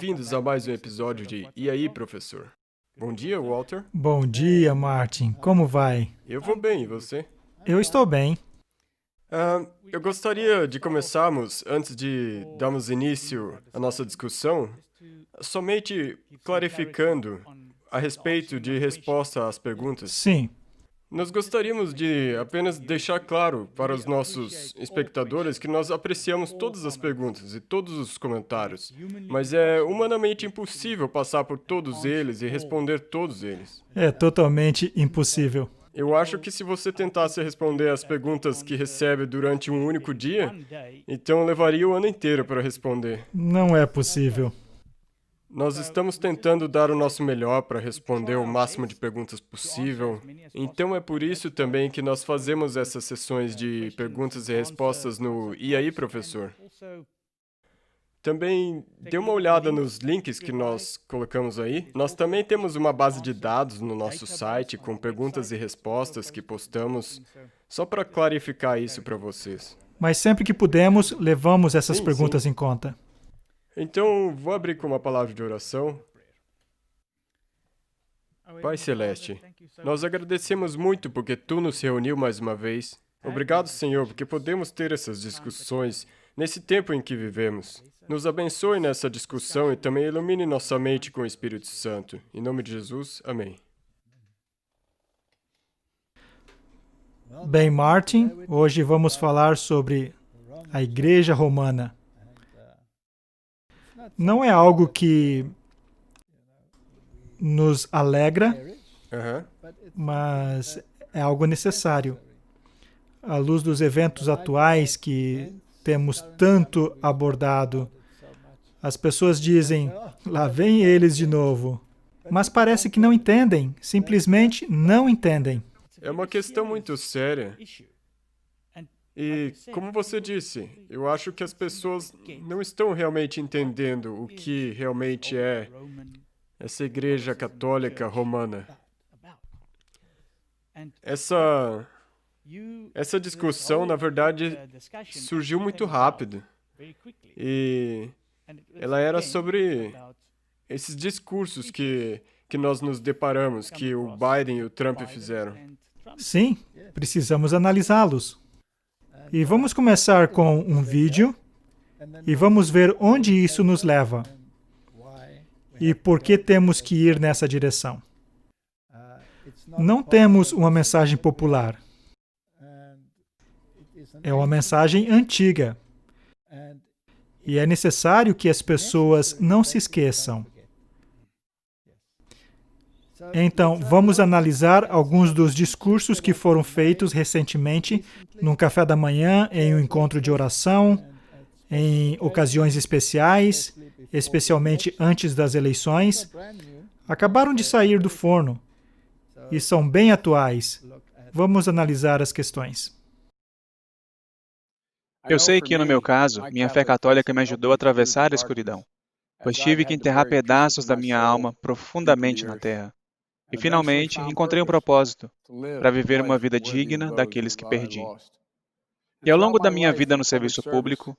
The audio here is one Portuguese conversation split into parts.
Bem-vindos a mais um episódio de E aí, professor? Bom dia, Walter. Bom dia, Martin. Como vai? Eu vou bem, e você? Eu estou bem. Eu gostaria de começarmos, antes de darmos início à nossa discussão, somente clarificando a respeito de resposta às perguntas. Sim. Nós gostaríamos de apenas deixar claro para os nossos espectadores que nós apreciamos todas as perguntas e todos os comentários, mas é humanamente impossível passar por todos eles e responder todos eles. É totalmente impossível. Eu acho que se você tentasse responder as perguntas que recebe durante um único dia, então levaria o ano inteiro para responder. Não é possível. Nós estamos tentando dar o nosso melhor para responder o máximo de perguntas possível. Então é por isso também que nós fazemos essas sessões de perguntas e respostas no E aí, professor? Também dê uma olhada nos links que nós colocamos aí. Nós também temos uma base de dados no nosso site com perguntas e respostas que postamos, só para clarificar isso para vocês. Mas sempre que pudermos, levamos essas Sim, perguntas sim. em conta. Então, vou abrir com uma palavra de oração. Pai Celeste, nós agradecemos muito porque Tu nos reuniu mais uma vez. Obrigado, Senhor, porque podemos ter essas discussões nesse tempo em que vivemos. Nos abençoe nessa discussão e também ilumine nossa mente com o Espírito Santo. Em nome de Jesus, amém. Bem, Martin, hoje vamos falar sobre a Igreja Romana. Não é algo que nos alegra, mas é algo necessário. À luz dos eventos atuais que temos tanto abordado, as pessoas dizem, lá vem eles de novo. Mas parece que não entendem, simplesmente não entendem. É uma questão muito séria. E, como você disse, eu acho que as pessoas não estão realmente entendendo o que realmente é essa Igreja Católica Romana. Essa discussão, na verdade, surgiu muito rápido. E ela era sobre esses discursos que nós nos deparamos, que o Biden e o Trump fizeram. Sim, precisamos analisá-los. E vamos começar com um vídeo e vamos ver onde isso nos leva e por que temos que ir nessa direção. Não temos uma mensagem popular. É uma mensagem antiga. E é necessário que as pessoas não se esqueçam. Então, vamos analisar alguns dos discursos que foram feitos recentemente num café da manhã, em um encontro de oração, em ocasiões especiais, especialmente antes das eleições. Acabaram de sair do forno e são bem atuais. Vamos analisar as questões. Eu sei que, no meu caso, minha fé católica me ajudou a atravessar a escuridão, pois tive que enterrar pedaços da minha alma profundamente na terra. E, finalmente, encontrei um propósito para viver uma vida digna daqueles que perdi. E, ao longo da minha vida no serviço público,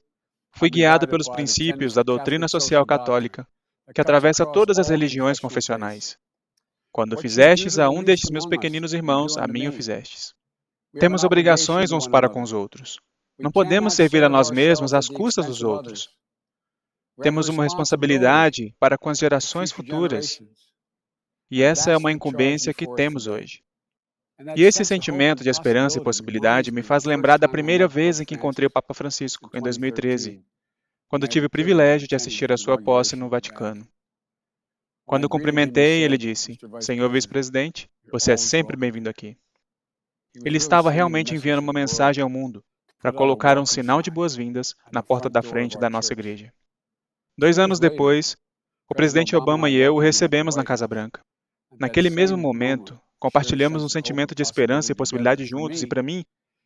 fui guiado pelos princípios da doutrina social católica, que atravessa todas as religiões confessionais. Quando fizestes a um destes meus pequeninos irmãos, a mim o fizestes. Temos obrigações uns para com os outros. Não podemos servir a nós mesmos às custas dos outros. Temos uma responsabilidade para com as gerações futuras. E essa é uma incumbência que temos hoje. E esse sentimento de esperança e possibilidade me faz lembrar da primeira vez em que encontrei o Papa Francisco, em 2013, quando tive o privilégio de assistir à sua posse no Vaticano. Quando o cumprimentei, ele disse, Senhor Vice-Presidente, você é sempre bem-vindo aqui. Ele estava realmente enviando uma mensagem ao mundo, para colocar um sinal de boas-vindas na porta da frente da nossa igreja. 2 anos depois, o presidente Obama e eu o recebemos na Casa Branca. Naquele mesmo momento, compartilhamos um sentimento de esperança e possibilidade juntos, e para mim,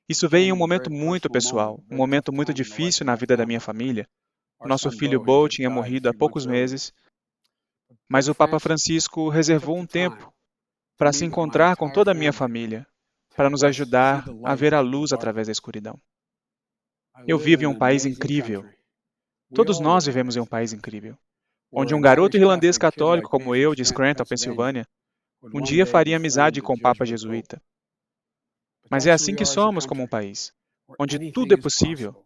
isso veio em um momento muito pessoal, um momento muito difícil na vida da minha família. Nosso filho Bo tinha morrido há poucos meses, mas o Papa Francisco reservou um tempo para se encontrar com toda a minha família, para nos ajudar a ver a luz através da escuridão. Eu vivo em um país incrível. Todos nós vivemos em um país incrível. onde um garoto irlandês católico como eu, de Scranton, Pensilvânia, um dia faria amizade com o Papa jesuíta. Mas é assim que somos como um país, onde tudo é possível,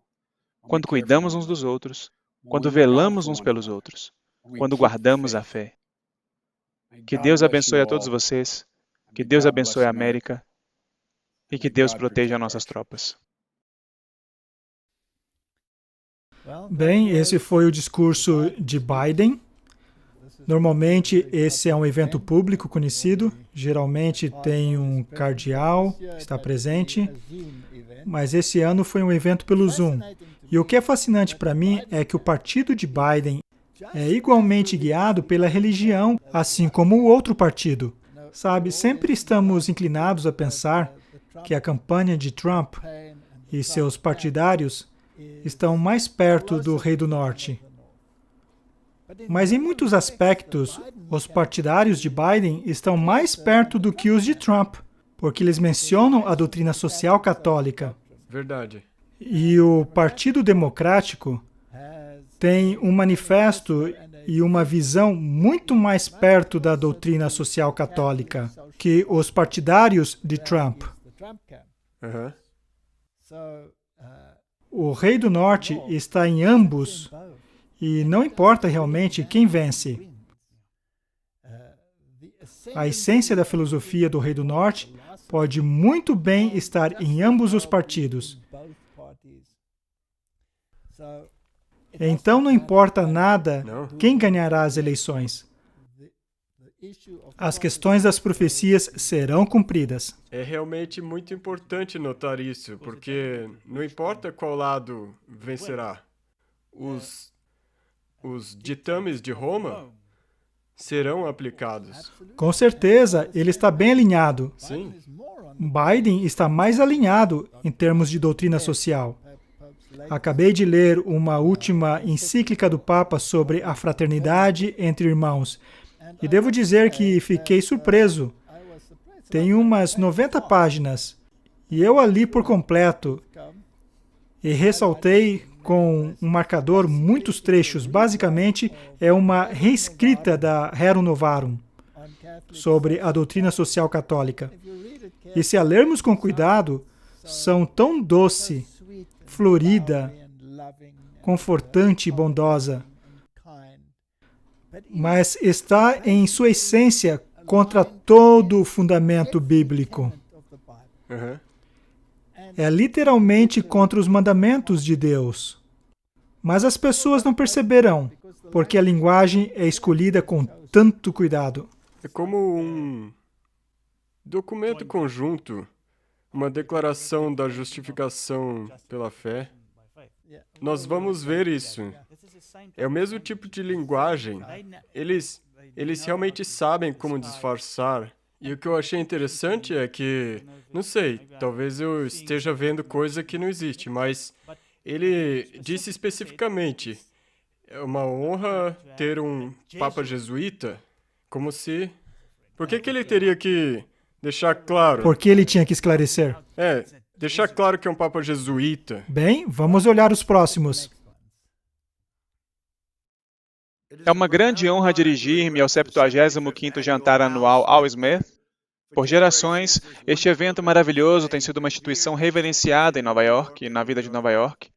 quando cuidamos uns dos outros, quando velamos uns pelos outros, quando guardamos a fé. Que Deus abençoe a todos vocês, que Deus abençoe a América e que Deus proteja nossas tropas. Bem, esse foi o discurso de Biden. Normalmente, esse é um evento público conhecido. Geralmente tem um cardeal que está presente. Mas esse ano foi um evento pelo Zoom. E o que é fascinante para mim é que o partido de Biden é igualmente guiado pela religião, assim como o outro partido. Sabe, sempre estamos inclinados a pensar que a campanha de Trump e seus partidários estão mais perto do Rei do Norte. Mas em muitos aspectos, os partidários de Biden estão mais perto do que os de Trump, porque eles mencionam a doutrina social católica. Verdade. E o Partido Democrático tem um manifesto e uma visão muito mais perto da doutrina social católica que os partidários de Trump. Aham. O Rei do Norte está em ambos e não importa realmente quem vence. A essência da filosofia do Rei do Norte pode muito bem estar em ambos os partidos. Então não importa nada quem ganhará as eleições. As questões das profecias serão cumpridas. É realmente muito importante notar isso, porque não importa qual lado vencerá. Os ditames de Roma serão aplicados. Com certeza, ele está bem alinhado. Sim. Biden está mais alinhado em termos de doutrina social. Acabei de ler uma última encíclica do Papa sobre a fraternidade entre irmãos. E devo dizer que fiquei surpreso. Tem umas 90 páginas. E eu a li por completo. E ressaltei com um marcador muitos trechos. Basicamente, é uma reescrita da Rerum Novarum sobre a doutrina social católica. E se a lermos com cuidado, são tão doce, florida, confortante e bondosa, mas está em sua essência contra todo o fundamento bíblico. Aham. É literalmente contra os mandamentos de Deus. Mas as pessoas não perceberão, porque a linguagem é escolhida com tanto cuidado. É como um documento conjunto, uma declaração da justificação pela fé. Nós vamos ver isso. É o mesmo tipo de linguagem. Eles realmente sabem como disfarçar. E o que eu achei interessante é que, não sei, talvez eu esteja vendo coisa que não existe, mas ele disse especificamente, é uma honra ter um Papa jesuíta, como se... Por que ele teria que deixar claro? Por que ele tinha que esclarecer? Deixar claro que é um Papa jesuíta. Bem, vamos olhar os próximos. É uma grande honra dirigir-me ao 75º jantar anual Al Smith. Por gerações, este evento maravilhoso tem sido uma instituição reverenciada em Nova York, na vida de Nova York.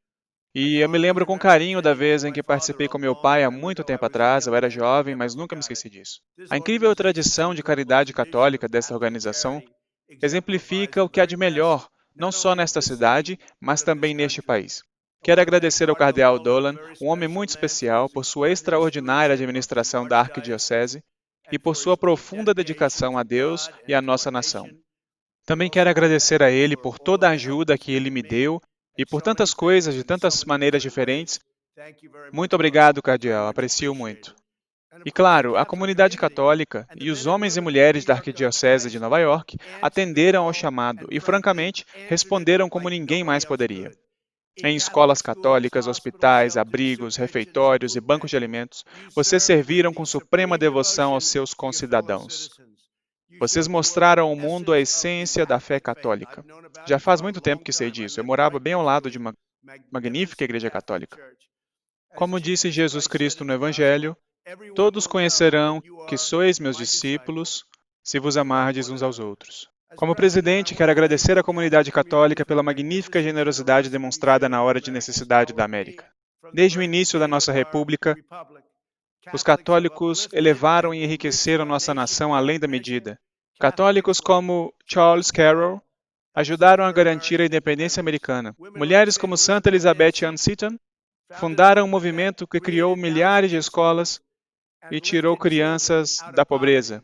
E eu me lembro com carinho da vez em que participei com meu pai há muito tempo atrás. Eu era jovem, mas nunca me esqueci disso. A incrível tradição de caridade católica dessa organização exemplifica o que há de melhor, não só nesta cidade, mas também neste país. Quero agradecer ao Cardeal Dolan, um homem muito especial, por sua extraordinária administração da Arquidiocese e por sua profunda dedicação a Deus e à nossa nação. Também quero agradecer a ele por toda a ajuda que ele me deu e por tantas coisas de tantas maneiras diferentes. Muito obrigado, Cardeal, aprecio muito. E claro, a comunidade católica e os homens e mulheres da Arquidiocese de Nova York atenderam ao chamado e, francamente, responderam como ninguém mais poderia. Em escolas católicas, hospitais, abrigos, refeitórios e bancos de alimentos, vocês serviram com suprema devoção aos seus concidadãos. Vocês mostraram ao mundo a essência da fé católica. Já faz muito tempo que sei disso. Eu morava bem ao lado de uma magnífica igreja católica. Como disse Jesus Cristo no Evangelho, Todos conhecerão que sois meus discípulos, se vos amardes uns aos outros. Como presidente, quero agradecer à comunidade católica pela magnífica generosidade demonstrada na hora de necessidade da América. Desde o início da nossa república, os católicos elevaram e enriqueceram nossa nação além da medida. Católicos como Charles Carroll ajudaram a garantir a independência americana. Mulheres como Santa Elizabeth Ann Seton fundaram um movimento que criou milhares de escolas e tirou crianças da pobreza.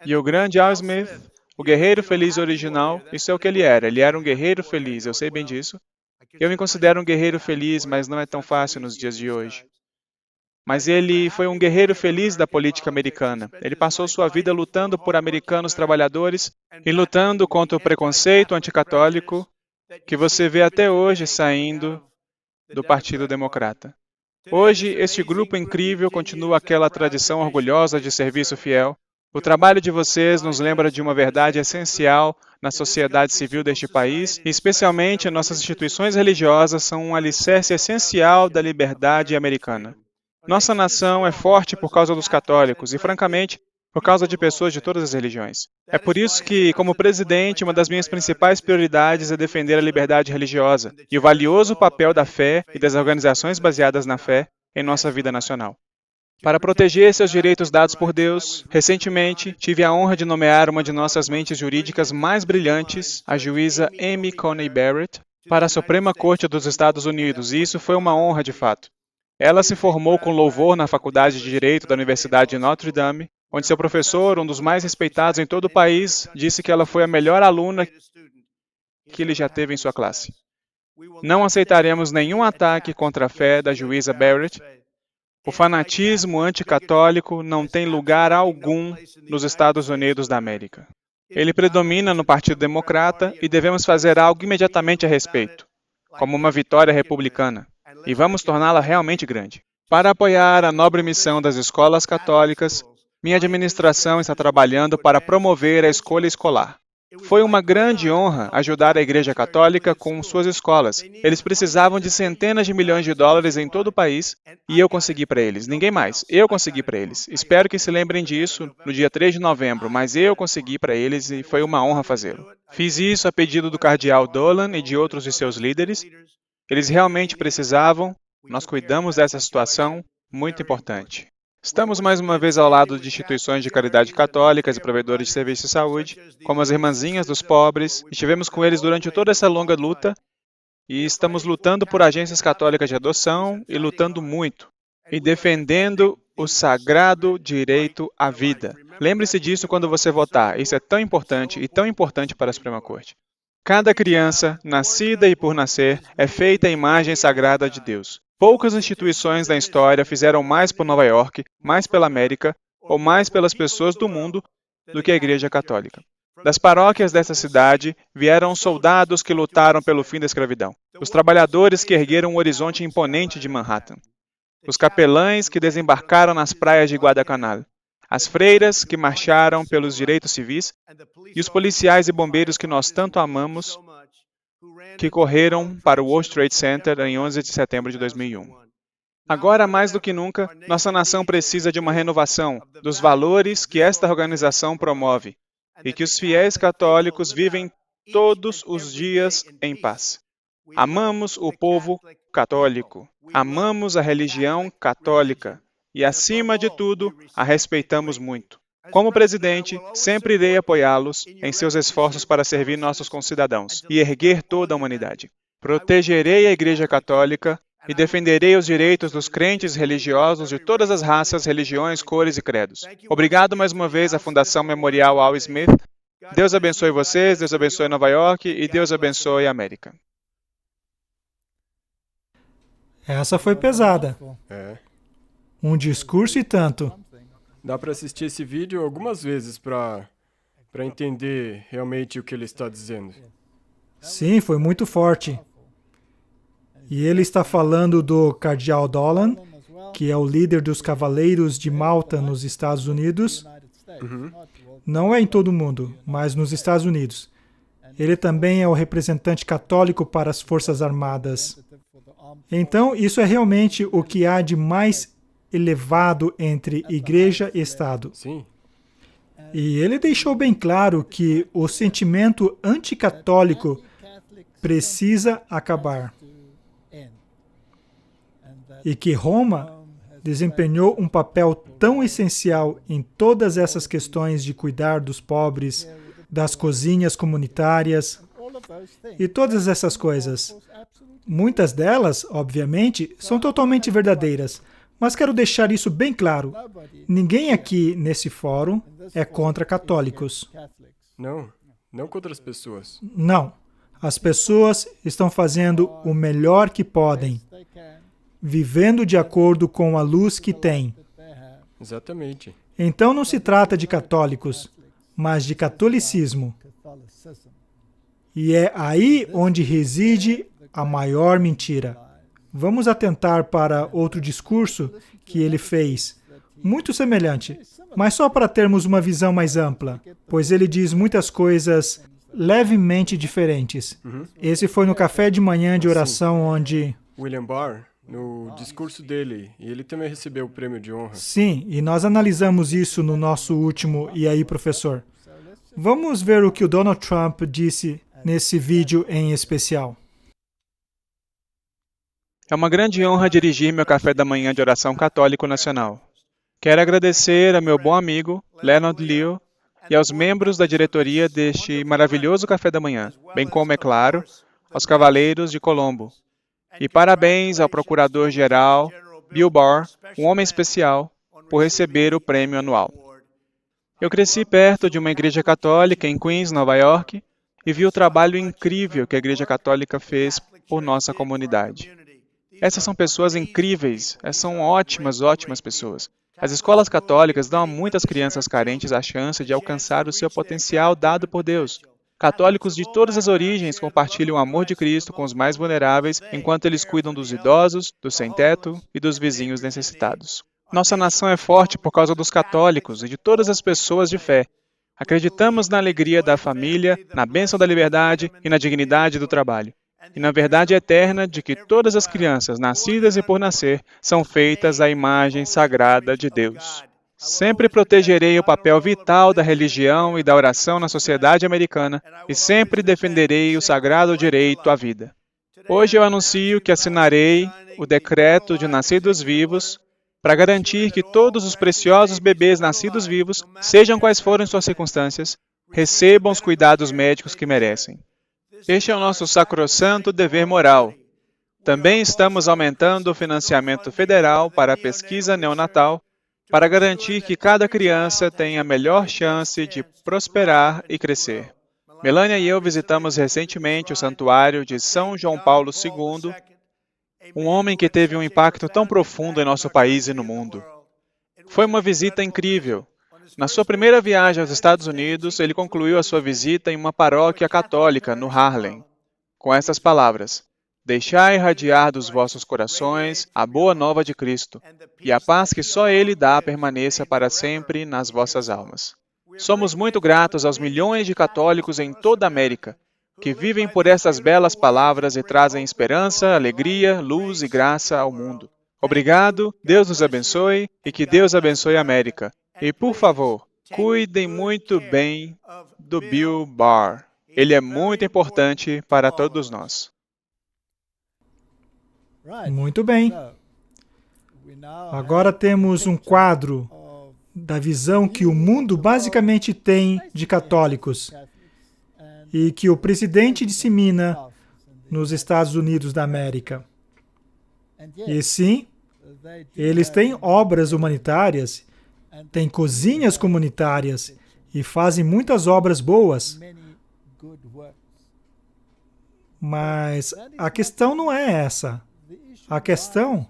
E o grande Al Smith, o guerreiro feliz original, isso é o que ele era um guerreiro feliz, eu sei bem disso. Eu me considero um guerreiro feliz, mas não é tão fácil nos dias de hoje. Mas ele foi um guerreiro feliz da política americana. Ele passou sua vida lutando por americanos trabalhadores e lutando contra o preconceito anticatólico que você vê até hoje saindo do Partido Democrata. Hoje, este grupo incrível continua aquela tradição orgulhosa de serviço fiel. O trabalho de vocês nos lembra de uma verdade essencial na sociedade civil deste país, e especialmente nossas instituições religiosas são um alicerce essencial da liberdade americana. Nossa nação é forte por causa dos católicos e, francamente, por causa de pessoas de todas as religiões. É por isso que, como presidente, uma das minhas principais prioridades é defender a liberdade religiosa e o valioso papel da fé e das organizações baseadas na fé em nossa vida nacional. Para proteger seus direitos dados por Deus, recentemente tive a honra de nomear uma de nossas mentes jurídicas mais brilhantes, a juíza Amy Coney Barrett, para a Suprema Corte dos Estados Unidos, e isso foi uma honra de fato. Ela se formou com louvor na Faculdade de Direito da Universidade de Notre Dame, onde seu professor, um dos mais respeitados em todo o país, disse que ela foi a melhor aluna que ele já teve em sua classe. Não aceitaremos nenhum ataque contra a fé da juíza Barrett. O fanatismo anticatólico não tem lugar algum nos Estados Unidos da América. Ele predomina no Partido Democrata e devemos fazer algo imediatamente a respeito, como uma vitória republicana, e vamos torná-la realmente grande. Para apoiar a nobre missão das escolas católicas, minha administração está trabalhando para promover a escolha escolar. Foi uma grande honra ajudar a Igreja Católica com suas escolas. Eles precisavam de centenas de milhões de dólares em todo o país e eu consegui para eles. Ninguém mais. Eu consegui para eles. Espero que se lembrem disso no dia 3 de novembro, mas eu consegui para eles e foi uma honra fazê-lo. Fiz isso a pedido do cardeal Dolan e de outros de seus líderes. Eles realmente precisavam. Nós cuidamos dessa situação muito importante. Estamos mais uma vez ao lado de instituições de caridade católicas e provedores de serviços de saúde, como as Irmãzinhas dos Pobres. Estivemos com eles durante toda essa longa luta e estamos lutando por agências católicas de adoção e lutando muito e defendendo o sagrado direito à vida. Lembre-se disso quando você votar. Isso é tão importante e tão importante para a Suprema Corte. Cada criança, nascida e por nascer, é feita à imagem sagrada de Deus. Poucas instituições da história fizeram mais por Nova York, mais pela América, ou mais pelas pessoas do mundo do que a Igreja Católica. Das paróquias dessa cidade vieram soldados que lutaram pelo fim da escravidão, os trabalhadores que ergueram o horizonte imponente de Manhattan, os capelães que desembarcaram nas praias de Guadalcanal, as freiras que marcharam pelos direitos civis e os policiais e bombeiros que nós tanto amamos, que correram para o World Trade Center em 11 de setembro de 2001. Agora, mais do que nunca, nossa nação precisa de uma renovação dos valores que esta organização promove e que os fiéis católicos vivem todos os dias em paz. Amamos o povo católico, amamos a religião católica e, acima de tudo, a respeitamos muito. Como presidente, sempre irei apoiá-los em seus esforços para servir nossos concidadãos e erguer toda a humanidade. Protegerei a Igreja Católica e defenderei os direitos dos crentes religiosos de todas as raças, religiões, cores e credos. Obrigado mais uma vez à Fundação Memorial Al Smith. Deus abençoe vocês, Deus abençoe Nova York e Deus abençoe a América. Essa foi pesada. É. Um discurso e tanto. Dá para assistir esse vídeo algumas vezes para entender realmente o que ele está dizendo. Sim, foi muito forte. E ele está falando do cardeal Dolan, que é o líder dos Cavaleiros de Malta nos Estados Unidos. Não é em todo o mundo, mas nos Estados Unidos. Ele também é o representante católico para as Forças Armadas. Então, isso é realmente o que há de mais elevado entre igreja e Estado. Sim. E ele deixou bem claro que o sentimento anticatólico precisa acabar. E que Roma desempenhou um papel tão essencial em todas essas questões de cuidar dos pobres, das cozinhas comunitárias e todas essas coisas. Muitas delas, obviamente, são totalmente verdadeiras, mas quero deixar isso bem claro. Ninguém aqui nesse fórum é contra católicos. Não contra as pessoas. Não. As pessoas estão fazendo o melhor que podem, vivendo de acordo com a luz que têm. Exatamente. Então não se trata de católicos, mas de catolicismo. E é aí onde reside a maior mentira. Vamos atentar para outro discurso que ele fez, muito semelhante, mas só para termos uma visão mais ampla, pois ele diz muitas coisas levemente diferentes. Esse foi no café de manhã de oração onde... William Barr, no discurso dele, e ele também recebeu o prêmio de honra. Sim, e nós analisamos isso no nosso último E aí, professor? Vamos ver o que o Donald Trump disse nesse vídeo em especial. É uma grande honra dirigir meu café da manhã de oração católico nacional. Quero agradecer a meu bom amigo, Leonard Liu, e aos membros da diretoria deste maravilhoso café da manhã, bem como, é claro, aos Cavaleiros de Colombo. E parabéns ao Procurador-Geral Bill Barr, um homem especial, por receber o prêmio anual. Eu cresci perto de uma igreja católica em Queens, Nova York, e vi o trabalho incrível que a igreja católica fez por nossa comunidade. Essas são pessoas incríveis, essas são ótimas pessoas. As escolas católicas dão a muitas crianças carentes a chance de alcançar o seu potencial dado por Deus. Católicos de todas as origens compartilham o amor de Cristo com os mais vulneráveis, enquanto eles cuidam dos idosos, dos sem-teto e dos vizinhos necessitados. Nossa nação é forte por causa dos católicos e de todas as pessoas de fé. Acreditamos na alegria da família, na bênção da liberdade e na dignidade do trabalho. E na verdade eterna de que todas as crianças nascidas e por nascer são feitas à imagem sagrada de Deus. Sempre protegerei o papel vital da religião e da oração na sociedade americana e sempre defenderei o sagrado direito à vida. Hoje eu anuncio que assinarei o decreto de nascidos vivos para garantir que todos os preciosos bebês nascidos vivos, sejam quais forem suas circunstâncias, recebam os cuidados médicos que merecem. Este é o nosso sacrossanto dever moral. Também estamos aumentando o financiamento federal para a pesquisa neonatal para garantir que cada criança tenha a melhor chance de prosperar e crescer. Melania e eu visitamos recentemente o santuário de São João Paulo II, um homem que teve um impacto tão profundo em nosso país e no mundo. Foi uma visita incrível. Na sua primeira viagem aos Estados Unidos, ele concluiu a sua visita em uma paróquia católica no Harlem, com estas palavras: "Deixai irradiar dos vossos corações a boa nova de Cristo, e a paz que só Ele dá permaneça para sempre nas vossas almas." Somos muito gratos aos milhões de católicos em toda a América, que vivem por essas belas palavras e trazem esperança, alegria, luz e graça ao mundo. Obrigado, Deus nos abençoe e que Deus abençoe a América. E, por favor, cuidem muito bem do Bill Barr. Ele é muito importante para todos nós. Muito bem. Agora temos um quadro da visão que o mundo basicamente tem de católicos e que o presidente dissemina nos Estados Unidos da América. E sim, eles têm obras humanitárias, têm cozinhas comunitárias e fazem muitas obras boas. Mas a questão não é essa. A questão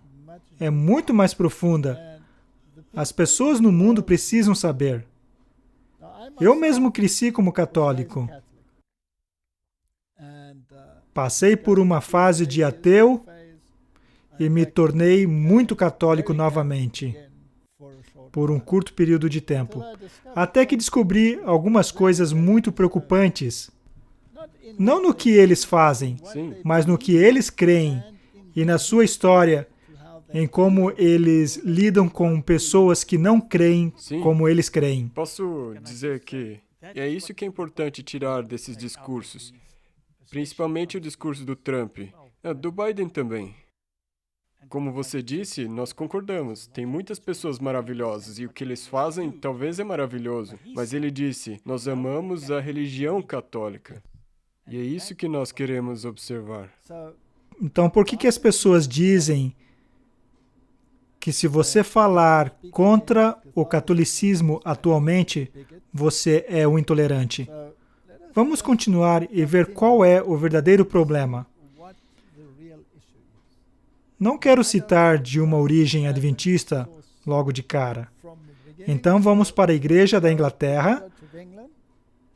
é muito mais profunda. As pessoas no mundo precisam saber. Eu mesmo cresci como católico. Passei por uma fase de ateu e me tornei muito católico novamente, por um curto período de tempo, até que descobri algumas coisas muito preocupantes. Não no que eles fazem, mas no que eles creem e na sua história em como eles lidam com pessoas que não creem Sim. como eles creem. Posso dizer que é isso que é importante tirar desses discursos, principalmente o discurso do Trump, do Biden também. Como você disse, nós concordamos. Tem muitas pessoas maravilhosas e o que eles fazem talvez é maravilhoso. Mas ele disse, nós amamos a religião católica. E é isso que nós queremos observar. Então, por que as pessoas dizem que se você falar contra o catolicismo atualmente, você é um intolerante? Vamos continuar e ver qual é o verdadeiro problema. Não quero citar de uma origem adventista logo de cara. Então vamos para a Igreja da Inglaterra,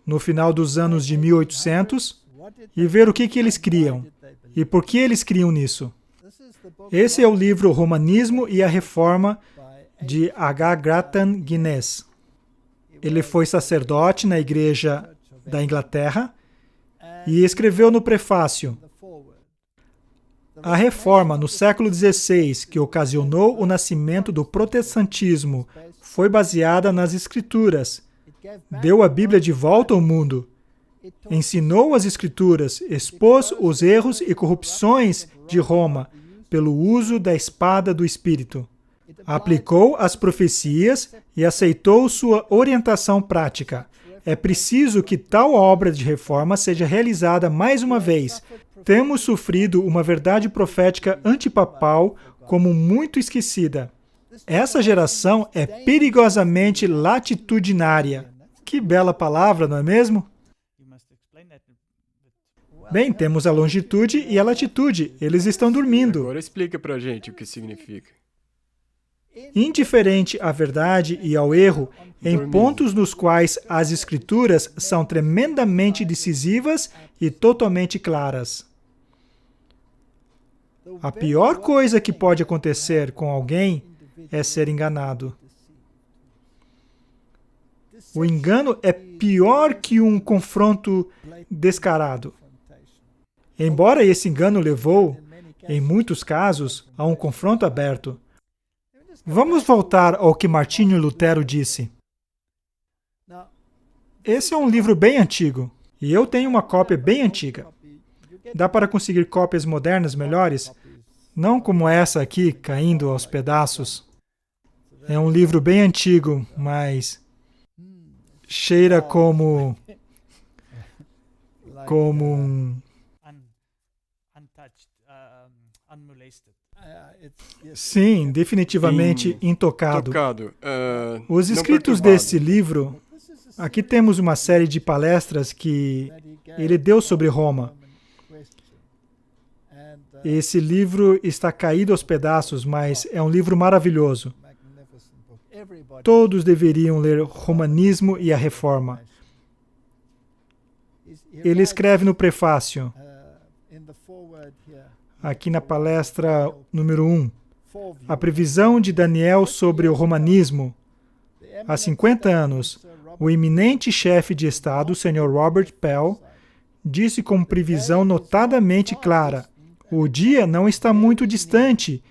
no final dos anos de 1800, e ver o que eles criam e por que eles criam nisso. Esse é o livro Romanismo e a Reforma, de H. Grattan Guinness. Ele foi sacerdote na Igreja da Inglaterra e escreveu no prefácio: a reforma no século XVI, que ocasionou o nascimento do protestantismo, foi baseada nas Escrituras. Deu a Bíblia de volta ao mundo. Ensinou as Escrituras, expôs os erros e corrupções de Roma pelo uso da espada do Espírito. Aplicou as profecias e aceitou sua orientação prática. É preciso que tal obra de reforma seja realizada mais uma vez. Temos sofrido uma verdade profética antipapal como muito esquecida. Essa geração é perigosamente latitudinária. Que bela palavra, não é mesmo? Bem, temos a longitude e a latitude. Eles estão dormindo. Agora explica pra gente o que significa. Indiferente à verdade e ao erro, em pontos nos quais as Escrituras são tremendamente decisivas e totalmente claras. A pior coisa que pode acontecer com alguém é ser enganado. O engano é pior que um confronto descarado. Embora esse engano levou, em muitos casos, a um confronto aberto. Vamos voltar ao que Martinho Lutero disse. Esse é um livro bem antigo, e eu tenho uma cópia bem antiga. Dá para conseguir cópias modernas melhores? Não como essa aqui, caindo aos pedaços. É um livro bem antigo, mas cheira como um... Sim, definitivamente intocado. Os escritos desse livro, aqui temos uma série de palestras que ele deu sobre Roma. Esse livro está caído aos pedaços, mas é um livro maravilhoso. Todos deveriam ler Romanismo e a Reforma. Ele escreve no prefácio, aqui na palestra número 1, a previsão de Daniel sobre o romanismo. Há 50 anos, o eminente chefe de Estado, o Sr. Robert Pell, disse com previsão notadamente clara: o dia não está muito distante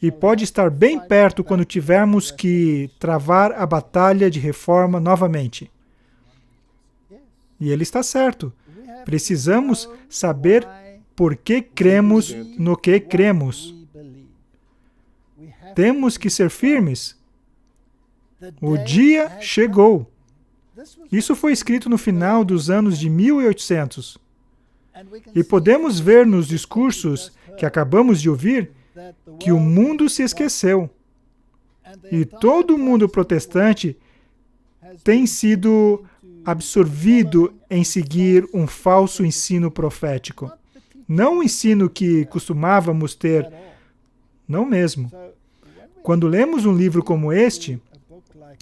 e pode estar bem perto quando tivermos que travar a batalha de reforma novamente. E ele está certo. Precisamos saber por que cremos no que cremos. Temos que ser firmes. O dia chegou. Isso foi escrito no final dos anos de 1800. E podemos ver nos discursos que acabamos de ouvir que o mundo se esqueceu. E todo mundo protestante tem sido absorvido em seguir um falso ensino profético. Não o ensino que costumávamos ter, não mesmo. Quando lemos um livro como este,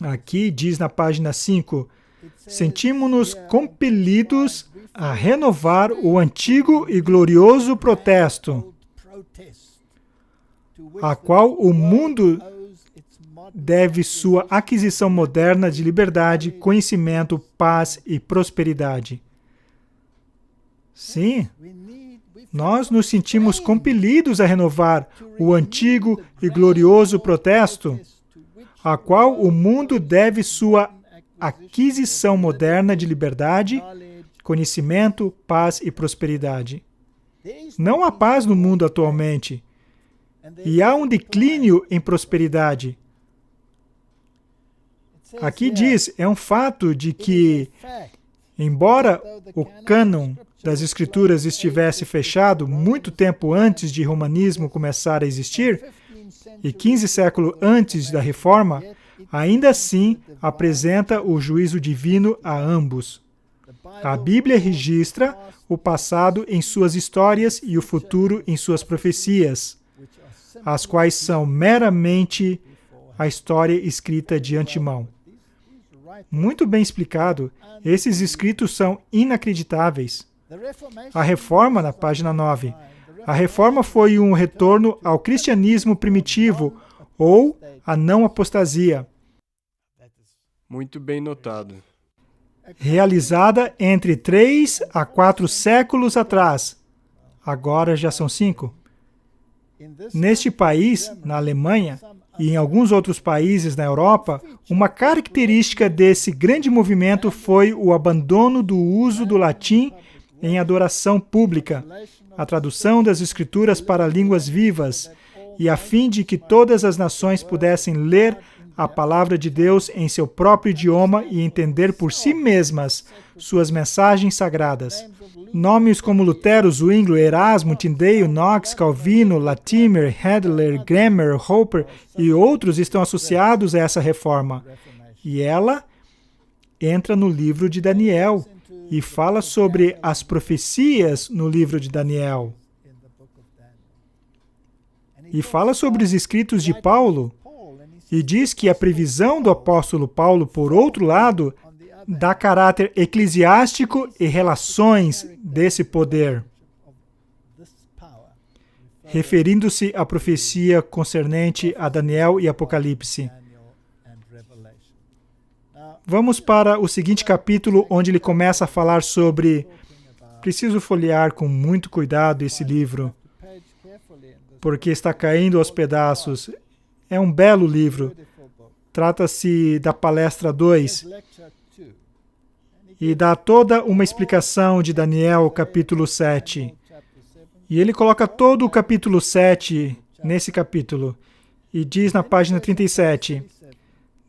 aqui diz na página 5, sentimos-nos compelidos a renovar o antigo e glorioso protesto, a qual o mundo deve sua aquisição moderna de liberdade, conhecimento, paz e prosperidade. Sim, nós nos sentimos compelidos a renovar o antigo e glorioso protesto, a qual o mundo deve sua aquisição moderna de liberdade, conhecimento, paz e prosperidade. Não há paz no mundo atualmente, e há um declínio em prosperidade. Aqui diz, é um fato de que, embora o cânon das Escrituras estivesse fechado muito tempo antes de romanismo começar a existir, e 15 séculos antes da Reforma, ainda assim apresenta o juízo divino a ambos. A Bíblia registra o passado em suas histórias e o futuro em suas profecias, as quais são meramente a história escrita de antemão. Muito bem explicado, esses escritos são inacreditáveis. A Reforma, na página 9. A Reforma foi um retorno ao cristianismo primitivo ou à não apostasia, Muito bem notado. realizada entre 3 a 4 séculos atrás. Agora já são 5. Neste país, na Alemanha, e em alguns outros países na Europa, uma característica desse grande movimento foi o abandono do uso do latim em adoração pública, a tradução das Escrituras para línguas vivas, e a fim de que todas as nações pudessem ler a palavra de Deus em seu próprio idioma e entender por si mesmas suas mensagens sagradas. Nomes como Lutero, Zwinglio, Erasmo, Tyndale, Knox, Calvino, Latimer, Hedler, Grammer, Hopper e outros estão associados a essa reforma. E ela entra no livro de Daniel e fala sobre as profecias no livro de Daniel. E fala sobre os escritos de Paulo. E diz que a previsão do apóstolo Paulo, por outro lado, dá caráter eclesiástico e relações desse poder, referindo-se à profecia concernente a Daniel e Apocalipse. Vamos para o seguinte capítulo, onde ele começa a falar sobre... Preciso folhear com muito cuidado esse livro, porque está caindo aos pedaços. É um belo livro. Trata-se da palestra 2. E dá toda uma explicação de Daniel, capítulo 7. E ele coloca todo o capítulo 7 nesse capítulo. E diz na página 37,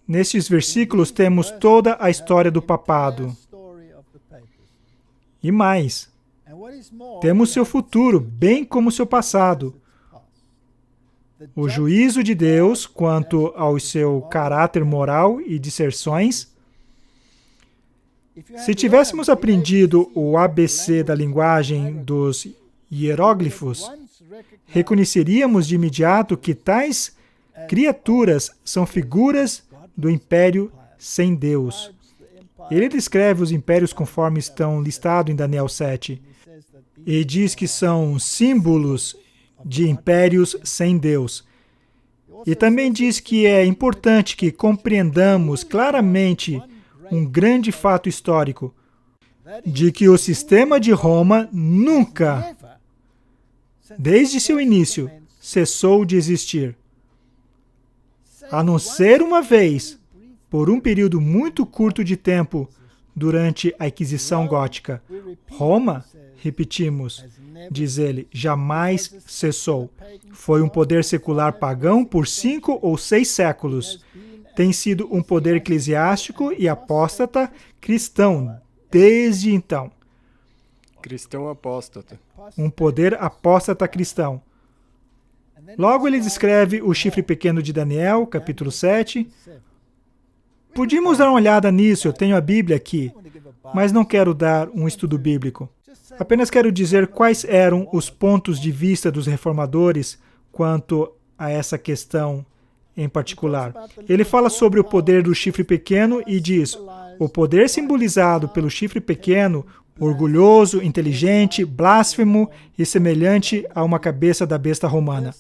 nestes versículos temos toda a história do papado. E mais, temos seu futuro, bem como seu passado. O juízo de Deus quanto ao seu caráter moral e disserções. Se tivéssemos aprendido o ABC da linguagem dos hieróglifos, reconheceríamos de imediato que tais criaturas são figuras do império sem Deus. Ele descreve os impérios conforme estão listados em Daniel 7 e diz que são símbolos de impérios sem Deus. E também diz que é importante que compreendamos claramente um grande fato histórico, de que o sistema de Roma nunca, desde seu início, cessou de existir. A não ser uma vez, por um período muito curto de tempo, durante a Inquisição Gótica. Roma, repetimos, diz ele, jamais cessou. Foi um poder secular pagão por 5 ou 6 séculos. Tem sido um poder eclesiástico e apóstata cristão desde então. Cristão apóstata. Um poder apóstata cristão. Logo ele descreve o chifre pequeno de Daniel, capítulo 7. Podíamos dar uma olhada nisso, eu tenho a Bíblia aqui, mas não quero dar um estudo bíblico. Apenas quero dizer quais eram os pontos de vista dos reformadores quanto a essa questão em particular. Ele fala sobre o poder do chifre pequeno e diz: o poder simbolizado pelo chifre pequeno, orgulhoso, inteligente, blasfemo e semelhante a uma cabeça da besta romana.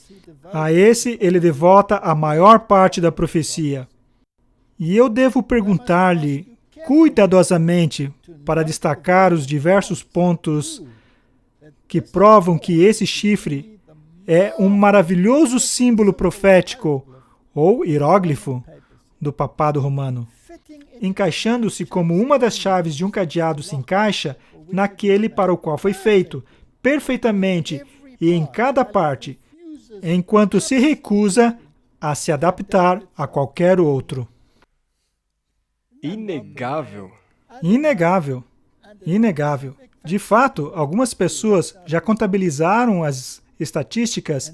A esse ele devota a maior parte da profecia. E eu devo perguntar-lhe cuidadosamente para destacar os diversos pontos que provam que esse chifre é um maravilhoso símbolo profético ou hieróglifo do papado romano, encaixando-se como uma das chaves de um cadeado se encaixa naquele para o qual foi feito, perfeitamente e em cada parte, enquanto se recusa a se adaptar a qualquer outro. Inegável. Inegável. Inegável. De fato, algumas pessoas já contabilizaram as estatísticas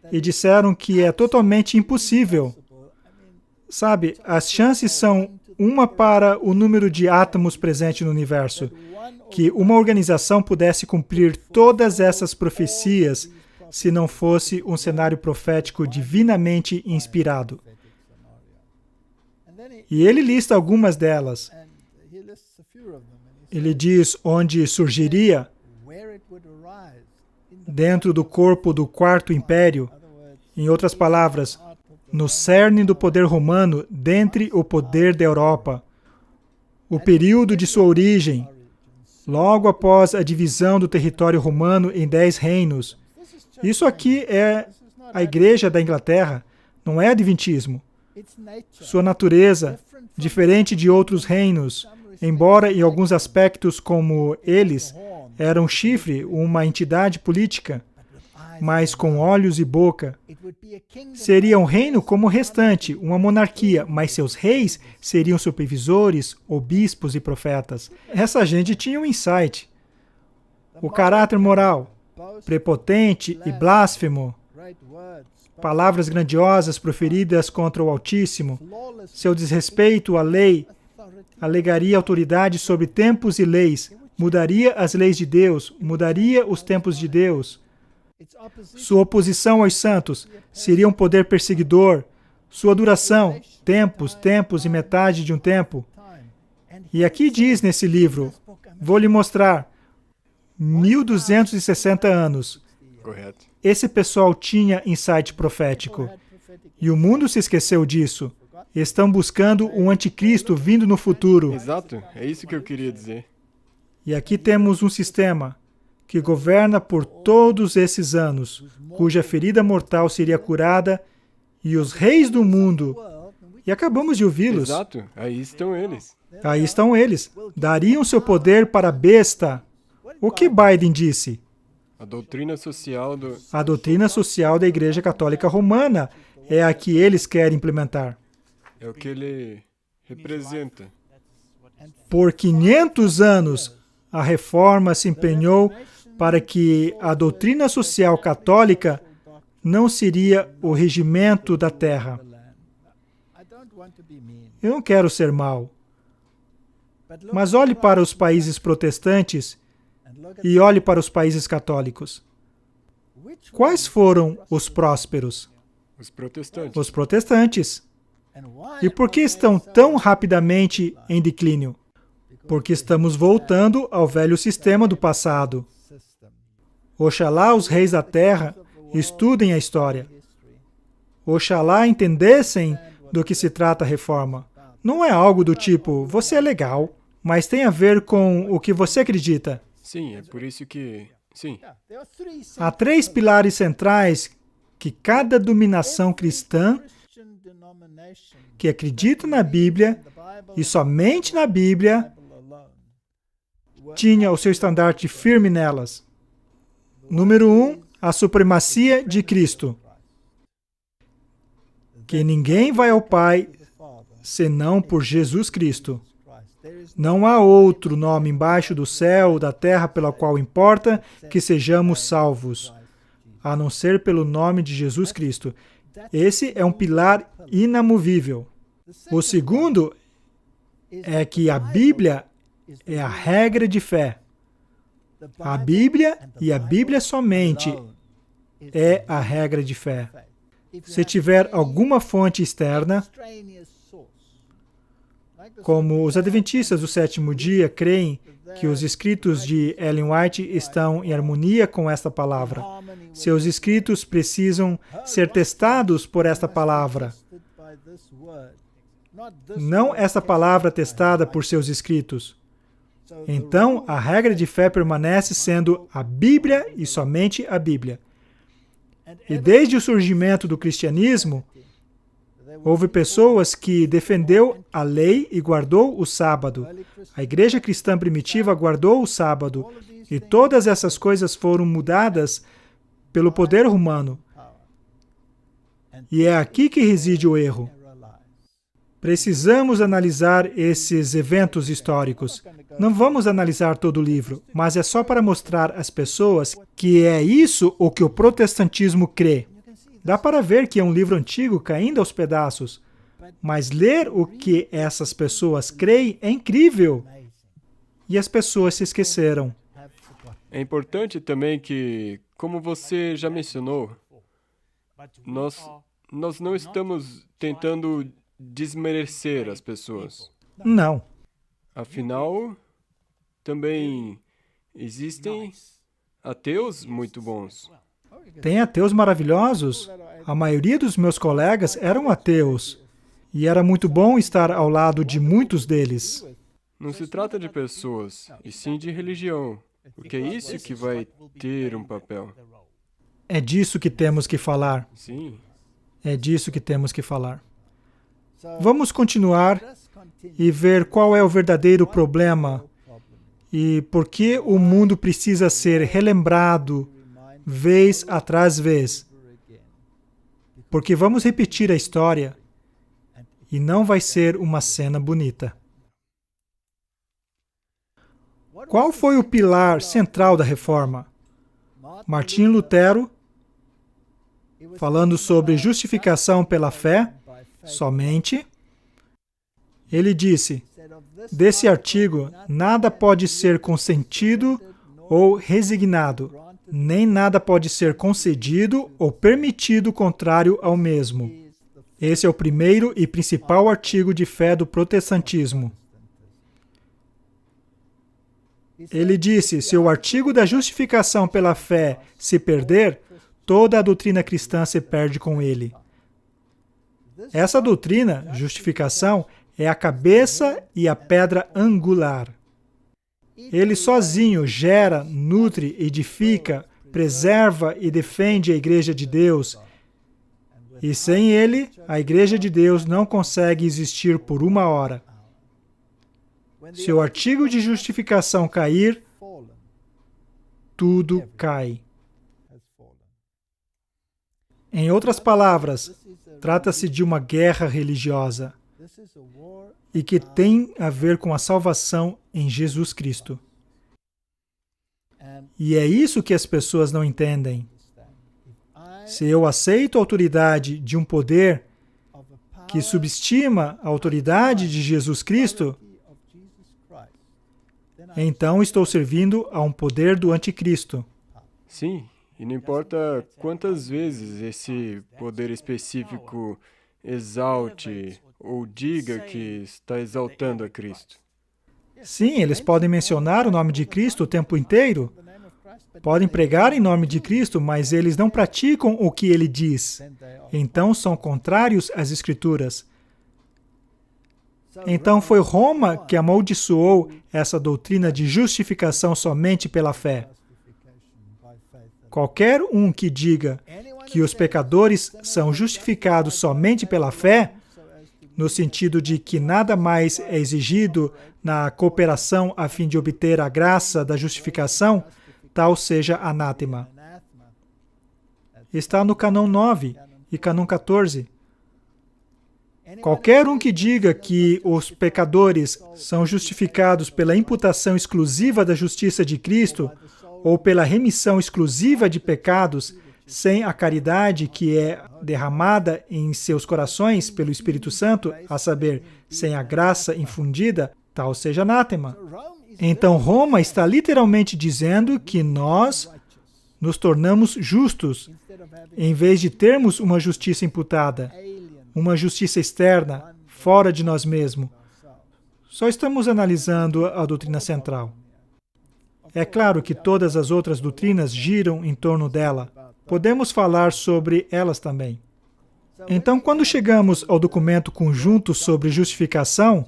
e disseram que é totalmente impossível. Sabe, as chances são 1 para o número de átomos presente no universo, que uma organização pudesse cumprir todas essas profecias se não fosse um cenário profético divinamente inspirado. E ele lista algumas delas. Ele diz onde surgiria, dentro do corpo do Quarto Império, em outras palavras, no cerne do poder romano, dentre o poder da Europa, o período de sua origem, logo após a divisão do território romano em 10 reinos. Isso aqui é a Igreja da Inglaterra, não é adventismo. Sua natureza, diferente de outros reinos, embora em alguns aspectos como eles, era um chifre, uma entidade política, mas com olhos e boca. Seria um reino como o restante, uma monarquia, mas seus reis seriam supervisores, obispos e profetas. Essa gente tinha um insight. O caráter moral, prepotente e blasfemo, palavras grandiosas proferidas contra o Altíssimo, seu desrespeito à lei, alegaria autoridade sobre tempos e leis, mudaria as leis de Deus, mudaria os tempos de Deus. Sua oposição aos santos seria um poder perseguidor. Sua duração, tempos e metade de um tempo. E aqui diz nesse livro, vou lhe mostrar, 1260 anos. Correto. Esse pessoal tinha insight profético. E o mundo se esqueceu disso. Estão buscando um anticristo vindo no futuro. Exato, é isso que eu queria dizer. E aqui temos um sistema que governa por todos esses anos, cuja ferida mortal seria curada, e os reis do mundo, e acabamos de ouvi-los. Exato, aí estão eles. Aí estão eles. Dariam seu poder para a besta. O que Biden disse? A doutrina social do... A doutrina social da Igreja Católica Romana é a que eles querem implementar. É o que ele representa. Por 500 anos, a Reforma se empenhou para que a doutrina social católica não seria o regimento da terra. Eu não quero ser mau, mas olhe para os países protestantes e olhe para os países católicos. Quais foram os prósperos? Os protestantes. Os protestantes. E por que estão tão rapidamente em declínio? Porque estamos voltando ao velho sistema do passado. Oxalá os reis da terra estudem a história. Oxalá entendessem do que se trata a reforma. Não é algo do tipo, você é legal, mas tem a ver com o que você acredita. Sim, é por isso que... Sim. Há 3 pilares centrais que cada dominação cristã que acredita na Bíblia e somente na Bíblia tinha o seu estandarte firme nelas. Número 1, a supremacia de Cristo. Que ninguém vai ao Pai senão por Jesus Cristo. Não há outro nome embaixo do céu ou da terra pela qual importa que sejamos salvos, a não ser pelo nome de Jesus Cristo. Esse é um pilar inamovível. O segundo é que a Bíblia é a regra de fé. A Bíblia e a Bíblia somente é a regra de fé. Se tiver alguma fonte externa, como os adventistas do sétimo dia creem que os escritos de Ellen White estão em harmonia com esta palavra, seus escritos precisam ser testados por esta palavra. Não esta palavra testada por seus escritos. Então, a regra de fé permanece sendo a Bíblia e somente a Bíblia. E desde o surgimento do cristianismo, houve pessoas que defendeu a lei e guardou o sábado. A igreja cristã primitiva guardou o sábado. E todas essas coisas foram mudadas pelo poder humano. E é aqui que reside o erro. Precisamos analisar esses eventos históricos. Não vamos analisar todo o livro, mas é só para mostrar às pessoas que é isso o que o protestantismo crê. Dá para ver que é um livro antigo caindo aos pedaços, mas ler o que essas pessoas creem é incrível. E as pessoas se esqueceram. É importante também que, como você já mencionou, nós não estamos tentando desmerecer as pessoas. Não. Afinal, também existem ateus muito bons. Tem ateus maravilhosos. A maioria dos meus colegas eram ateus. E era muito bom estar ao lado de muitos deles. Não se trata de pessoas, e sim de religião, porque é isso que vai ter um papel. É disso que temos que falar. Sim. É disso que temos que falar. Vamos continuar e ver qual é o verdadeiro problema e por que o mundo precisa ser relembrado vez atrás vez. Porque vamos repetir a história e não vai ser uma cena bonita. Qual foi o pilar central da reforma? Martinho Lutero, falando sobre justificação pela fé, somente, ele disse, desse artigo, nada pode ser consentido ou resignado, nem nada pode ser concedido ou permitido contrário ao mesmo. Esse é o primeiro e principal artigo de fé do protestantismo. Ele disse, se o artigo da justificação pela fé se perder, toda a doutrina cristã se perde com ele. Essa doutrina, justificação, é a cabeça e a pedra angular. Ele sozinho gera, nutre, edifica, preserva e defende a Igreja de Deus. E sem ele, a Igreja de Deus não consegue existir por uma hora. Se o artigo de justificação cair, tudo cai. Em outras palavras, trata-se de uma guerra religiosa e que tem a ver com a salvação em Jesus Cristo. E é isso que as pessoas não entendem. Se eu aceito a autoridade de um poder que subestima a autoridade de Jesus Cristo, então estou servindo a um poder do anticristo. Sim, e não importa quantas vezes esse poder específico exalte ou diga que está exaltando a Cristo. Sim, eles podem mencionar o nome de Cristo o tempo inteiro, podem pregar em nome de Cristo, mas eles não praticam o que ele diz. Então são contrários às Escrituras. Então foi Roma que amaldiçoou essa doutrina de justificação somente pela fé. Qualquer um que diga que os pecadores são justificados somente pela fé, no sentido de que nada mais é exigido na cooperação a fim de obter a graça da justificação, tal seja anátema. Está no Cânon 9 e Cânon 14. Qualquer um que diga que os pecadores são justificados pela imputação exclusiva da justiça de Cristo ou pela remissão exclusiva de pecados sem a caridade que é derramada em seus corações pelo Espírito Santo, a saber, sem a graça infundida, tal seja anátema. Então Roma está literalmente dizendo que nós nos tornamos justos, em vez de termos uma justiça imputada, uma justiça externa, fora de nós mesmos. Só estamos analisando a doutrina central. É claro que todas as outras doutrinas giram em torno dela. Podemos falar sobre elas também. Então, quando chegamos ao documento conjunto sobre justificação,